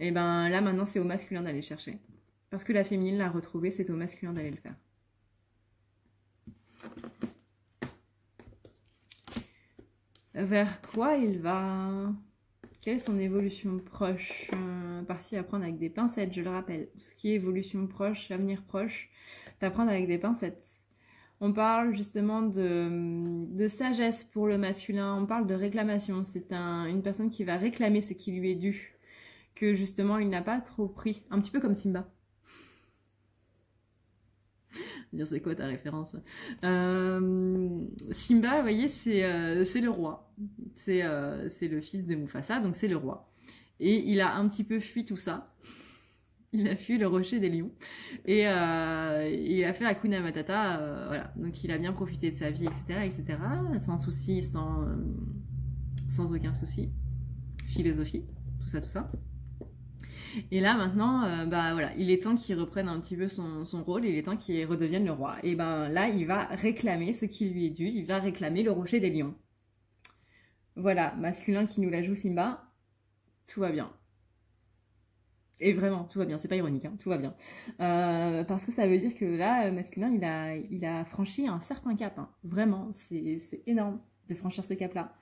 Et ben là maintenant c'est au masculin d'aller le chercher. Parce que la féminine l'a retrouvé, c'est au masculin d'aller le faire. Vers quoi il va? Quelle est son évolution proche? Partie à prendre avec des pincettes, je le rappelle. Tout ce qui est évolution proche, avenir proche, d'apprendre avec des pincettes. On parle justement de sagesse pour le masculin, on parle de réclamation. C'est une personne qui va réclamer ce qui lui est dû, que justement il n'a pas trop pris. Un petit peu comme Simba. Dire c'est quoi ta référence? Simba, vous voyez, c'est le roi. C'est le fils de Mufasa, donc c'est le roi. Et il a un petit peu fui tout ça. Il a fui le rocher des lions. Et il a fait Hakuna Matata. Voilà. Donc il a bien profité de sa vie, etc. etc. Sans souci, sans aucun souci. Philosophie, tout ça, tout ça. Et là maintenant, bah voilà, il est temps qu'il reprenne un petit peu son rôle, il est temps qu'il redevienne le roi. Et ben là, il va réclamer ce qui lui est dû, il va réclamer le rocher des lions. Voilà, masculin qui nous la joue Simba, tout va bien. Et vraiment, tout va bien, c'est pas ironique, hein, tout va bien. Parce que ça veut dire que là, masculin, il a franchi un certain cap. Hein. Vraiment, c'est énorme de franchir ce cap-là.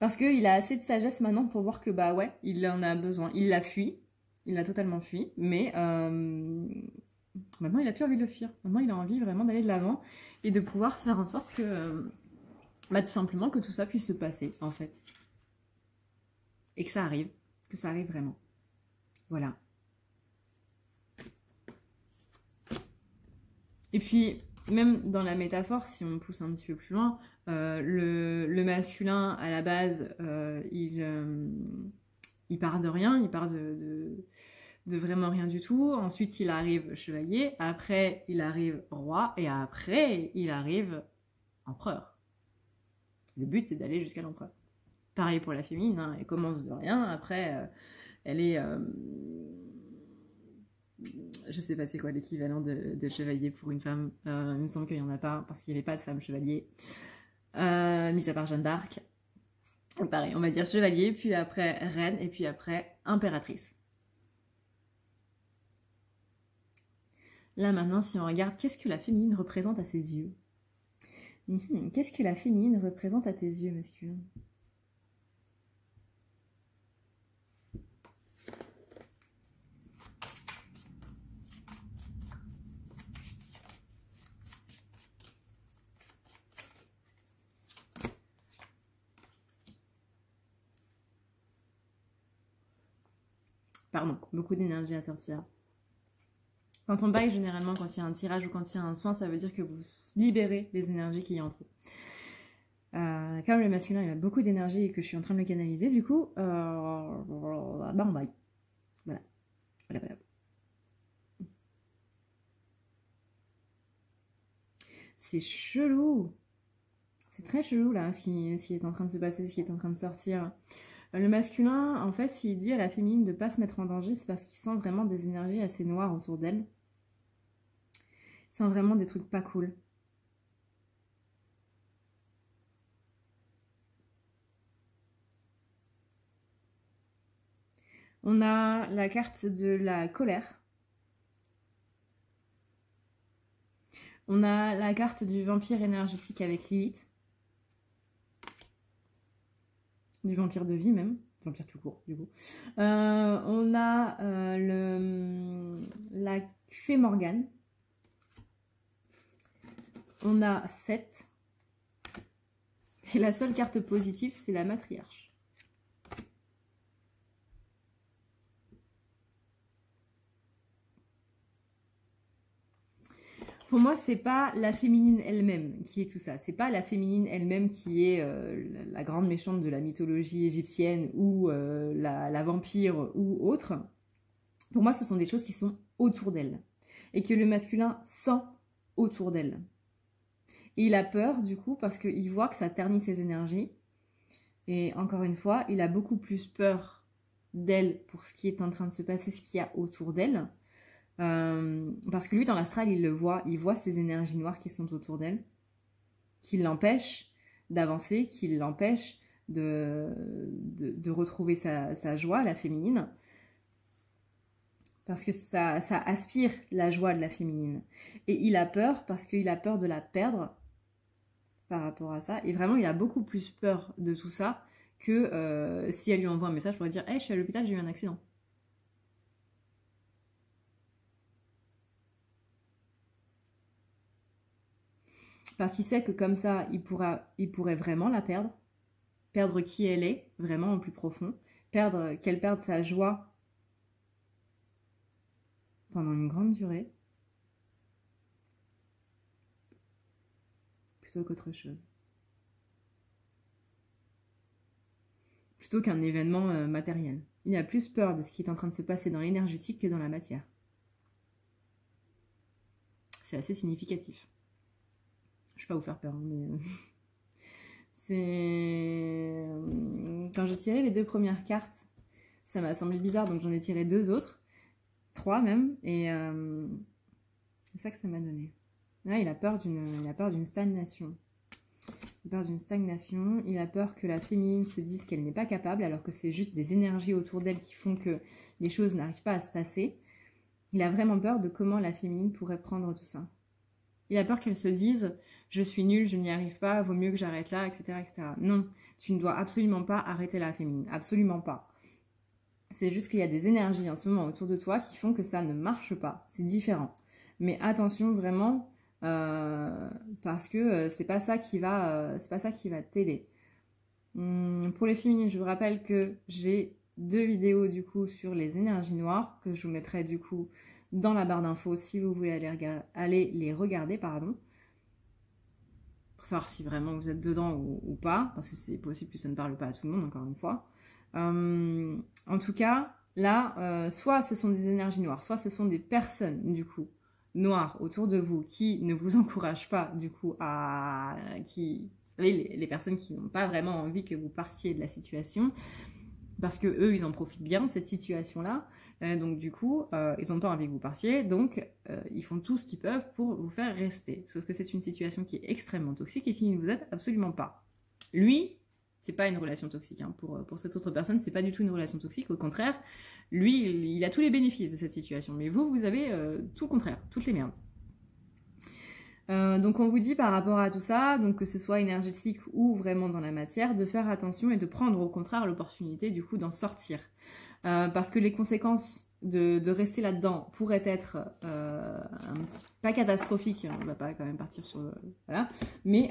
Parce qu'il a assez de sagesse maintenant pour voir que, bah ouais, il en a besoin. Il l'a fui, il l'a totalement fui, mais maintenant il a plus envie de le fuir. Maintenant il a envie vraiment d'aller de l'avant et de pouvoir faire en sorte que, bah tout simplement, que tout ça puisse se passer, en fait. Et que ça arrive vraiment. Voilà. Et puis, même dans la métaphore, si on pousse un petit peu plus loin, le masculin, à la base, il part de rien, il part de vraiment rien du tout. Ensuite, il arrive chevalier, après, il arrive roi, et après, il arrive empereur. Le but, c'est d'aller jusqu'à l'empereur. Pareil pour la féminine, hein, elle commence de rien, après, elle est... je sais pas c'est quoi l'équivalent de chevalier pour une femme. Il me semble qu'il n'y en a pas, parce qu'il n'y avait pas de femme chevalier. Mis à part Jeanne d'Arc. Pareil, on va dire chevalier, puis après reine, et puis après impératrice. Là maintenant, si on regarde, qu'est-ce que la féminine représente à ses yeux? Qu'est-ce que la féminine représente à tes yeux, masculin? Pardon, beaucoup d'énergie à sortir. Quand on baille, généralement, quand il y a un tirage ou quand il y a un soin, ça veut dire que vous libérez les énergies qu'il y a en trop. Comme le masculin, il a beaucoup d'énergie et que je suis en train de le canaliser, du coup, bah on baille. Voilà. Voilà. C'est chelou. C'est très chelou, là, ce qui est en train de se passer, ce qui est en train de sortir. Le masculin, en fait, s'il dit à la féminine de ne pas se mettre en danger, c'est parce qu'il sent vraiment des énergies assez noires autour d'elle. Il sent vraiment des trucs pas cool. On a la carte de la colère. On a la carte du vampire énergétique avec Lilith. Du vampire de vie même. Vampire tout court, du coup. On a la fée Morgane. On a Seth. Et la seule carte positive, c'est la matriarche. Pour moi, c'est pas la féminine elle-même qui est tout ça. C'est pas la féminine elle-même qui est la grande méchante de la mythologie égyptienne ou la vampire ou autre. Pour moi, ce sont des choses qui sont autour d'elle et que le masculin sent autour d'elle. Et il a peur du coup parce qu'il voit que ça ternit ses énergies. Et encore une fois, il a beaucoup plus peur d'elle pour ce qui est en train de se passer, ce qu'il y a autour d'elle. Parce que lui, dans l'astral, il voit ces énergies noires qui sont autour d'elle, qui l'empêchent d'avancer, qui l'empêchent de retrouver sa joie, la féminine. Parce que ça aspire la joie de la féminine. Et il a peur parce qu'il a peur de la perdre par rapport à ça. Et vraiment, il a beaucoup plus peur de tout ça que si elle lui envoie un message pour lui dire « Hey, je suis à l'hôpital, j'ai eu un accident ». Parce qu'il sait que comme ça, il pourrait vraiment la perdre qui elle est, vraiment au plus profond, qu'elle perde sa joie pendant une grande durée, plutôt qu'autre chose. Plutôt qu'un événement matériel. Il a plus peur de ce qui est en train de se passer dans l'énergétique que dans la matière. C'est assez significatif. Je ne vais pas vous faire peur, mais c'est... Quand j'ai tiré les 2 premières cartes, ça m'a semblé bizarre, donc j'en ai tiré 2 autres, 3 même, et c'est ça que ça m'a donné. Là, il a peur d'une stagnation. Il a peur d'une stagnation, il a peur que la féminine se dise qu'elle n'est pas capable, alors que c'est juste des énergies autour d'elle qui font que les choses n'arrivent pas à se passer. Il a vraiment peur de comment la féminine pourrait prendre tout ça. Il a peur qu'elle se dise « je suis nulle, je n'y arrive pas, vaut mieux que j'arrête là, etc. etc. » Non, tu ne dois absolument pas arrêter la féminine, absolument pas. C'est juste qu'il y a des énergies en ce moment autour de toi qui font que ça ne marche pas, c'est différent. Mais attention vraiment, parce que c'est pas ça qui va t'aider. Pour les féminines, je vous rappelle que j'ai 2 vidéos du coup sur les énergies noires, que je vous mettrai du coup dans la barre d'infos si vous voulez aller les regarder, pardon, pour savoir si vraiment vous êtes dedans ou pas, parce que c'est possible que ça ne parle pas à tout le monde, encore une fois. En tout cas, là, soit ce sont des énergies noires, soit ce sont des personnes, du coup, noires autour de vous qui ne vous encouragent pas, du coup, vous savez, les personnes qui n'ont pas vraiment envie que vous partiez de la situation, parce que eux, ils en profitent bien de cette situation-là. Donc du coup, ils n'ont pas envie que vous partiez, donc ils font tout ce qu'ils peuvent pour vous faire rester. Sauf que c'est une situation qui est extrêmement toxique et qui ne vous aide absolument pas. Lui, c'est pas une relation toxique. Hein. Pour cette autre personne, c'est pas du tout une relation toxique. Au contraire, lui, il a tous les bénéfices de cette situation. Mais vous avez tout le contraire, toutes les merdes. Donc on vous dit par rapport à tout ça, donc que ce soit énergétique ou vraiment dans la matière, de faire attention et de prendre au contraire l'opportunité du coup d'en sortir. Parce que les conséquences de rester là-dedans pourraient être pas catastrophiques, on va pas quand même partir sur... voilà, mais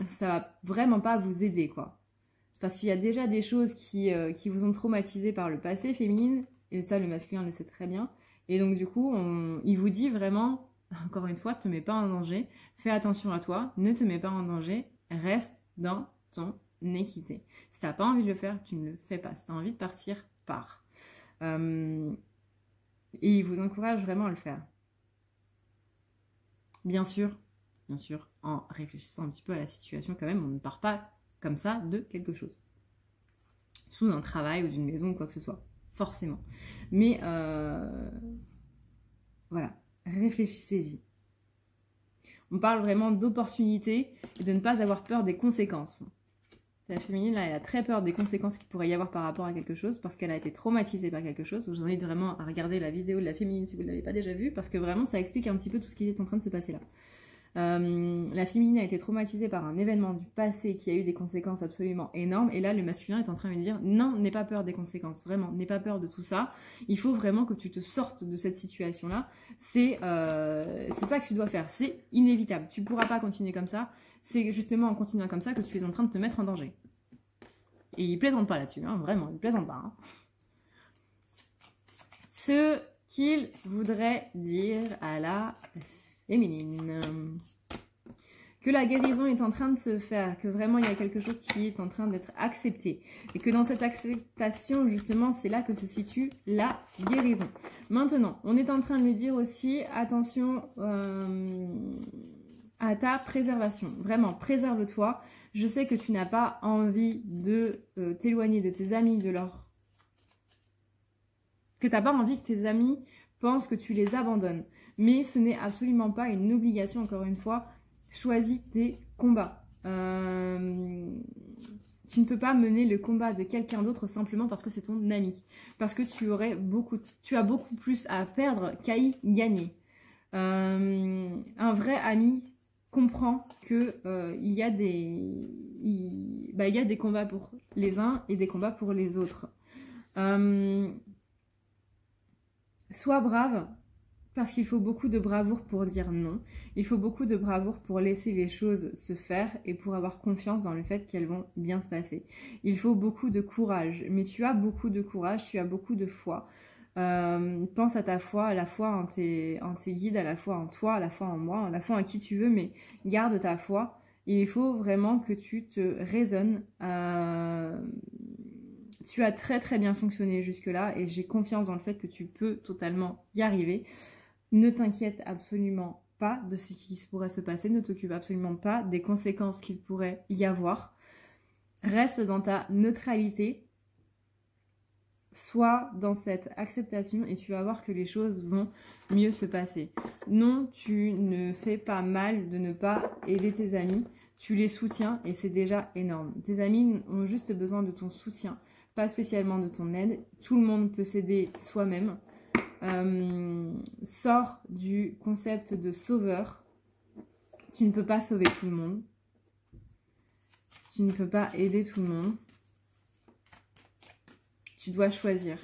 ça va vraiment pas vous aider, quoi. Parce qu'il y a déjà des choses qui vous ont traumatisé par le passé féminine, et ça le masculin le sait très bien, et donc du coup, il vous dit vraiment, encore une fois, te mets pas en danger, fais attention à toi, ne te mets pas en danger, reste dans ton équité. Si t'as pas envie de le faire, tu ne le fais pas. Si t'as envie de partir, pars. Et il vous encourage vraiment à le faire. Bien sûr, en réfléchissant un petit peu à la situation quand même, on ne part pas comme ça de quelque chose. Sous un travail ou d'une maison ou quoi que ce soit, forcément. Mais voilà, réfléchissez-y. On parle vraiment d'opportunité et de ne pas avoir peur des conséquences. La féminine, là, elle a très peur des conséquences qu'il pourrait y avoir par rapport à quelque chose parce qu'elle a été traumatisée par quelque chose. Je vous invite vraiment à regarder la vidéo de la féminine si vous ne l'avez pas déjà vue parce que vraiment, ça explique un petit peu tout ce qui est en train de se passer là. La féminine a été traumatisée par un événement du passé qui a eu des conséquences absolument énormes. Et là, le masculin est en train de lui dire non, n'aie pas peur des conséquences. Vraiment, n'aie pas peur de tout ça. Il faut vraiment que tu te sortes de cette situation-là. C'est ça que tu dois faire. C'est inévitable. Tu ne pourras pas continuer comme ça. C'est justement en continuant comme ça que tu es en train de te mettre en danger. Et il plaisante pas là-dessus, hein, vraiment, il plaisante pas. Hein. Ce qu'il voudrait dire à la féminine. Que la guérison est en train de se faire, que vraiment il y a quelque chose qui est en train d'être accepté. Et que dans cette acceptation, justement, c'est là que se situe la guérison. Maintenant, on est en train de lui dire aussi, attention à ta préservation. Vraiment, préserve-toi. Je sais que tu n'as pas envie de t'éloigner de tes amis, de leur... que tu n'as pas envie que tes amis pensent que tu les abandonnes. Mais ce n'est absolument pas une obligation, encore une fois. Choisis tes combats. Tu ne peux pas mener le combat de quelqu'un d'autre simplement parce que c'est ton ami. Parce que tu as beaucoup plus à perdre qu'à y gagner. Un vrai ami comprend que il y a des combats pour les uns et des combats pour les autres. Sois brave. Parce qu'il faut beaucoup de bravoure pour dire non. Il faut beaucoup de bravoure pour laisser les choses se faire et pour avoir confiance dans le fait qu'elles vont bien se passer. Il faut beaucoup de courage. Mais tu as beaucoup de courage, tu as beaucoup de foi. Pense à ta foi, à la foi en tes guides, à la foi en toi, à la foi en moi, à la foi en qui tu veux, mais garde ta foi. Et il faut vraiment que tu te raisonnes. Tu as très très bien fonctionné jusque-là et j'ai confiance dans le fait que tu peux totalement y arriver. Ne t'inquiète absolument pas de ce qui pourrait se passer, ne t'occupe absolument pas des conséquences qu'il pourrait y avoir. Reste dans ta neutralité, sois dans cette acceptation et tu vas voir que les choses vont mieux se passer. Non, tu ne fais pas mal de ne pas aider tes amis, tu les soutiens et c'est déjà énorme. Tes amis ont juste besoin de ton soutien, pas spécialement de ton aide. Tout le monde peut s'aider soi-même. Sors du concept de sauveur. Tu ne peux pas sauver tout le monde. Tu ne peux pas aider tout le monde. Tu dois choisir.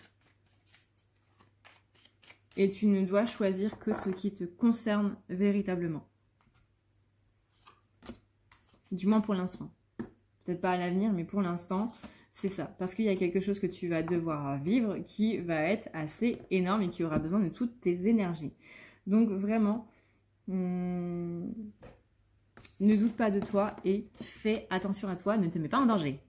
Et tu ne dois choisir que ce qui te concerne véritablement. Du moins pour l'instant. Peut-être pas à l'avenir, mais pour l'instant... C'est ça, parce qu'il y a quelque chose que tu vas devoir vivre qui va être assez énorme et qui aura besoin de toutes tes énergies. Donc vraiment, ne doute pas de toi et fais attention à toi, ne te mets pas en danger.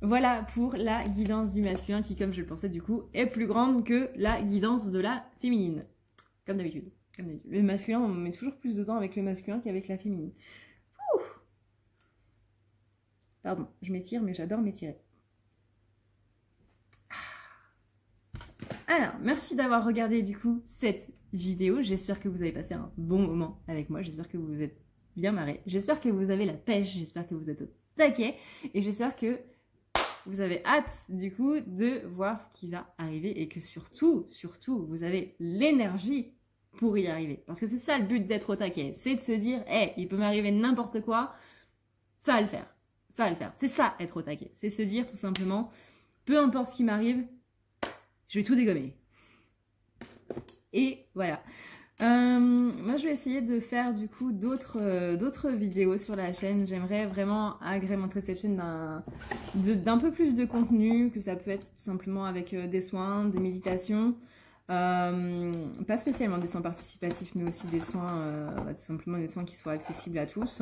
Voilà pour la guidance du masculin qui, comme je le pensais du coup, est plus grande que la guidance de la féminine. Comme d'habitude. Le masculin, on met toujours plus de temps avec le masculin qu'avec la féminine. Pardon, je m'étire, mais j'adore m'étirer. Alors, merci d'avoir regardé du coup cette vidéo. J'espère que vous avez passé un bon moment avec moi. J'espère que vous vous êtes bien marrés. J'espère que vous avez la pêche. J'espère que vous êtes au taquet. Et j'espère que vous avez hâte du coup de voir ce qui va arriver. Et que surtout, vous avez l'énergie pour y arriver. Parce que c'est ça le but d'être au taquet. C'est de se dire, hey, il peut m'arriver n'importe quoi. Ça va le faire. Ça va le faire. C'est ça, être au taquet. C'est se dire tout simplement, peu importe ce qui m'arrive, je vais tout dégommer. Et voilà. Moi, je vais essayer de faire du coup d'autres vidéos sur la chaîne. J'aimerais vraiment agrémenter cette chaîne d'un peu plus de contenu, que ça peut être tout simplement avec des soins, des méditations. Pas spécialement des soins participatifs, mais aussi des soins, tout simplement des soins qui soient accessibles à tous.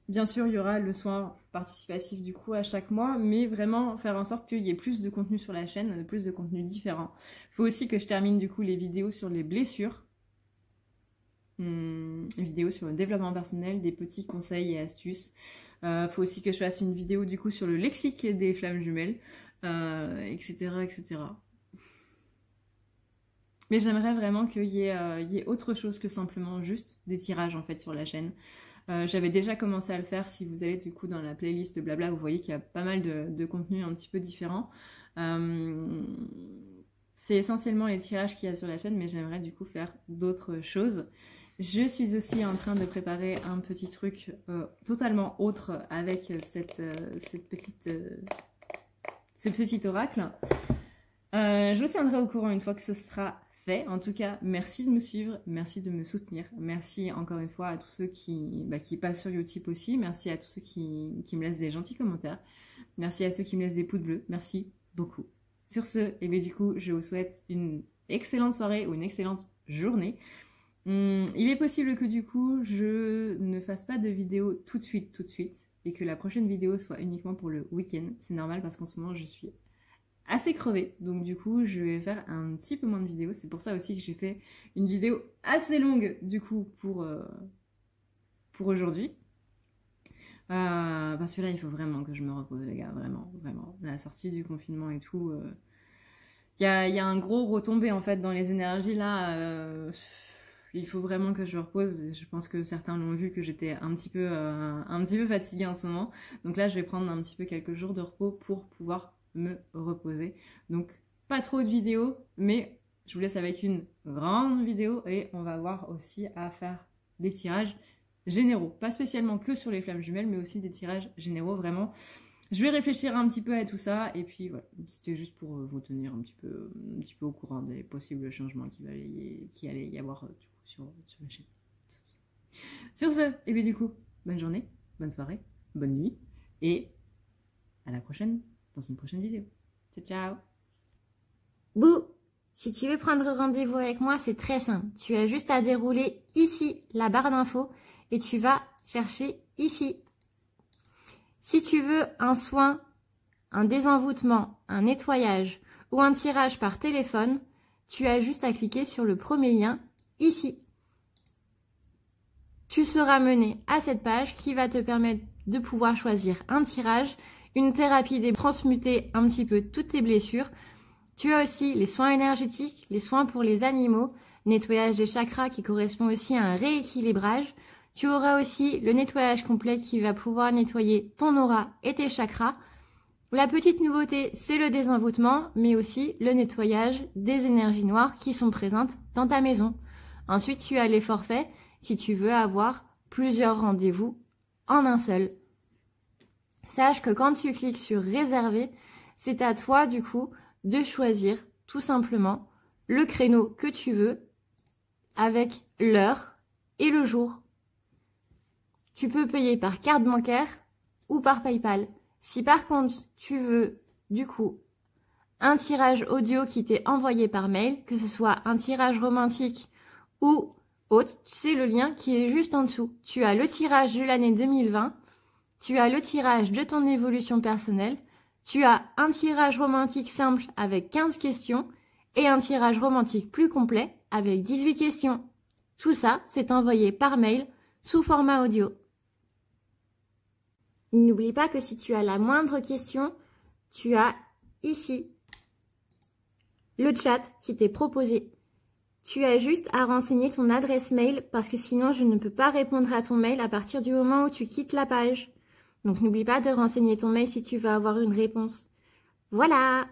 Bien sûr, il y aura le soin participatif du coup à chaque mois, mais vraiment faire en sorte qu'il y ait plus de contenu sur la chaîne, plus de contenu différent. Il faut aussi que je termine du coup les vidéos sur les blessures, vidéos sur le développement personnel, des petits conseils et astuces. Faut aussi que je fasse une vidéo du coup sur le lexique des flammes jumelles, etc., etc. Mais j'aimerais vraiment qu'il y ait autre chose que simplement juste des tirages en fait sur la chaîne. J'avais déjà commencé à le faire. Si vous allez du coup dans la playlist blabla, vous voyez qu'il y a pas mal de contenu un petit peu différent. C'est essentiellement les tirages qu'il y a sur la chaîne, mais j'aimerais du coup faire d'autres choses. Je suis aussi en train de préparer un petit truc totalement autre avec ce petit oracle. Je vous tiendrai au courant une fois que ce sera fait. En tout cas, merci de me suivre, merci de me soutenir. Merci encore une fois à tous ceux qui passent sur Utip aussi. Merci à tous ceux qui me laissent des gentils commentaires. Merci à ceux qui me laissent des pouces bleus. Merci beaucoup. Sur ce, et bien du coup, je vous souhaite une excellente soirée ou une excellente journée. Il est possible que du coup, je ne fasse pas de vidéo tout de suite, et que la prochaine vidéo soit uniquement pour le week-end. C'est normal parce qu'en ce moment, je suis assez crevée. Donc du coup, je vais faire un petit peu moins de vidéos. C'est pour ça aussi que j'ai fait une vidéo assez longue, du coup, pour aujourd'hui. Parce que là, il faut vraiment que je me repose, les gars. Vraiment, vraiment. La sortie du confinement et tout... Il y a un gros retombé, en fait, dans les énergies, là... Il faut vraiment que je repose. Je pense que certains l'ont vu que j'étais un petit peu fatiguée en ce moment. Donc là, je vais prendre un petit peu quelques jours de repos pour pouvoir me reposer. Donc, pas trop de vidéos, mais je vous laisse avec une grande vidéo et on va voir aussi à faire des tirages généraux. Pas spécialement que sur les flammes jumelles, mais aussi des tirages généraux, vraiment. Je vais réfléchir un petit peu à tout ça et puis voilà, c'était juste pour vous tenir un petit peu au courant des possibles changements qui allait y avoir sur la chaîne. Sur ce, et bien du coup, bonne journée, bonne soirée, bonne nuit et à la prochaine dans une prochaine vidéo. Ciao, ciao. Bouh! Si tu veux prendre rendez-vous avec moi, c'est très simple. Tu as juste à dérouler ici la barre d'infos et tu vas chercher ici. Si tu veux un soin, un désenvoûtement, un nettoyage ou un tirage par téléphone, tu as juste à cliquer sur le premier lien ici. Tu seras mené à cette page qui va te permettre de pouvoir choisir un tirage, une thérapie transmuter un petit peu toutes tes blessures. Tu as aussi les soins énergétiques, les soins pour les animaux, nettoyage des chakras qui correspond aussi à un rééquilibrage. Tu auras aussi le nettoyage complet qui va pouvoir nettoyer ton aura et tes chakras. La petite nouveauté, c'est le désenvoûtement, mais aussi le nettoyage des énergies noires qui sont présentes dans ta maison. Ensuite, tu as les forfaits si tu veux avoir plusieurs rendez-vous en un seul. Sache que quand tu cliques sur réserver, c'est à toi du coup de choisir tout simplement le créneau que tu veux avec l'heure et le jour. Tu peux payer par carte bancaire ou par PayPal. Si par contre tu veux du coup un tirage audio qui t'est envoyé par mail, que ce soit un tirage romantique ou autre, c'est le lien qui est juste en dessous. Tu as le tirage de l'année 2020, tu as le tirage de ton évolution personnelle, tu as un tirage romantique simple avec 15 questions et un tirage romantique plus complet avec 18 questions. Tout ça, c'est envoyé par mail sous format audio. N'oublie pas que si tu as la moindre question, tu as ici le chat qui t'est proposé. Tu as juste à renseigner ton adresse mail parce que sinon je ne peux pas répondre à ton mail à partir du moment où tu quittes la page. Donc n'oublie pas de renseigner ton mail si tu veux avoir une réponse. Voilà!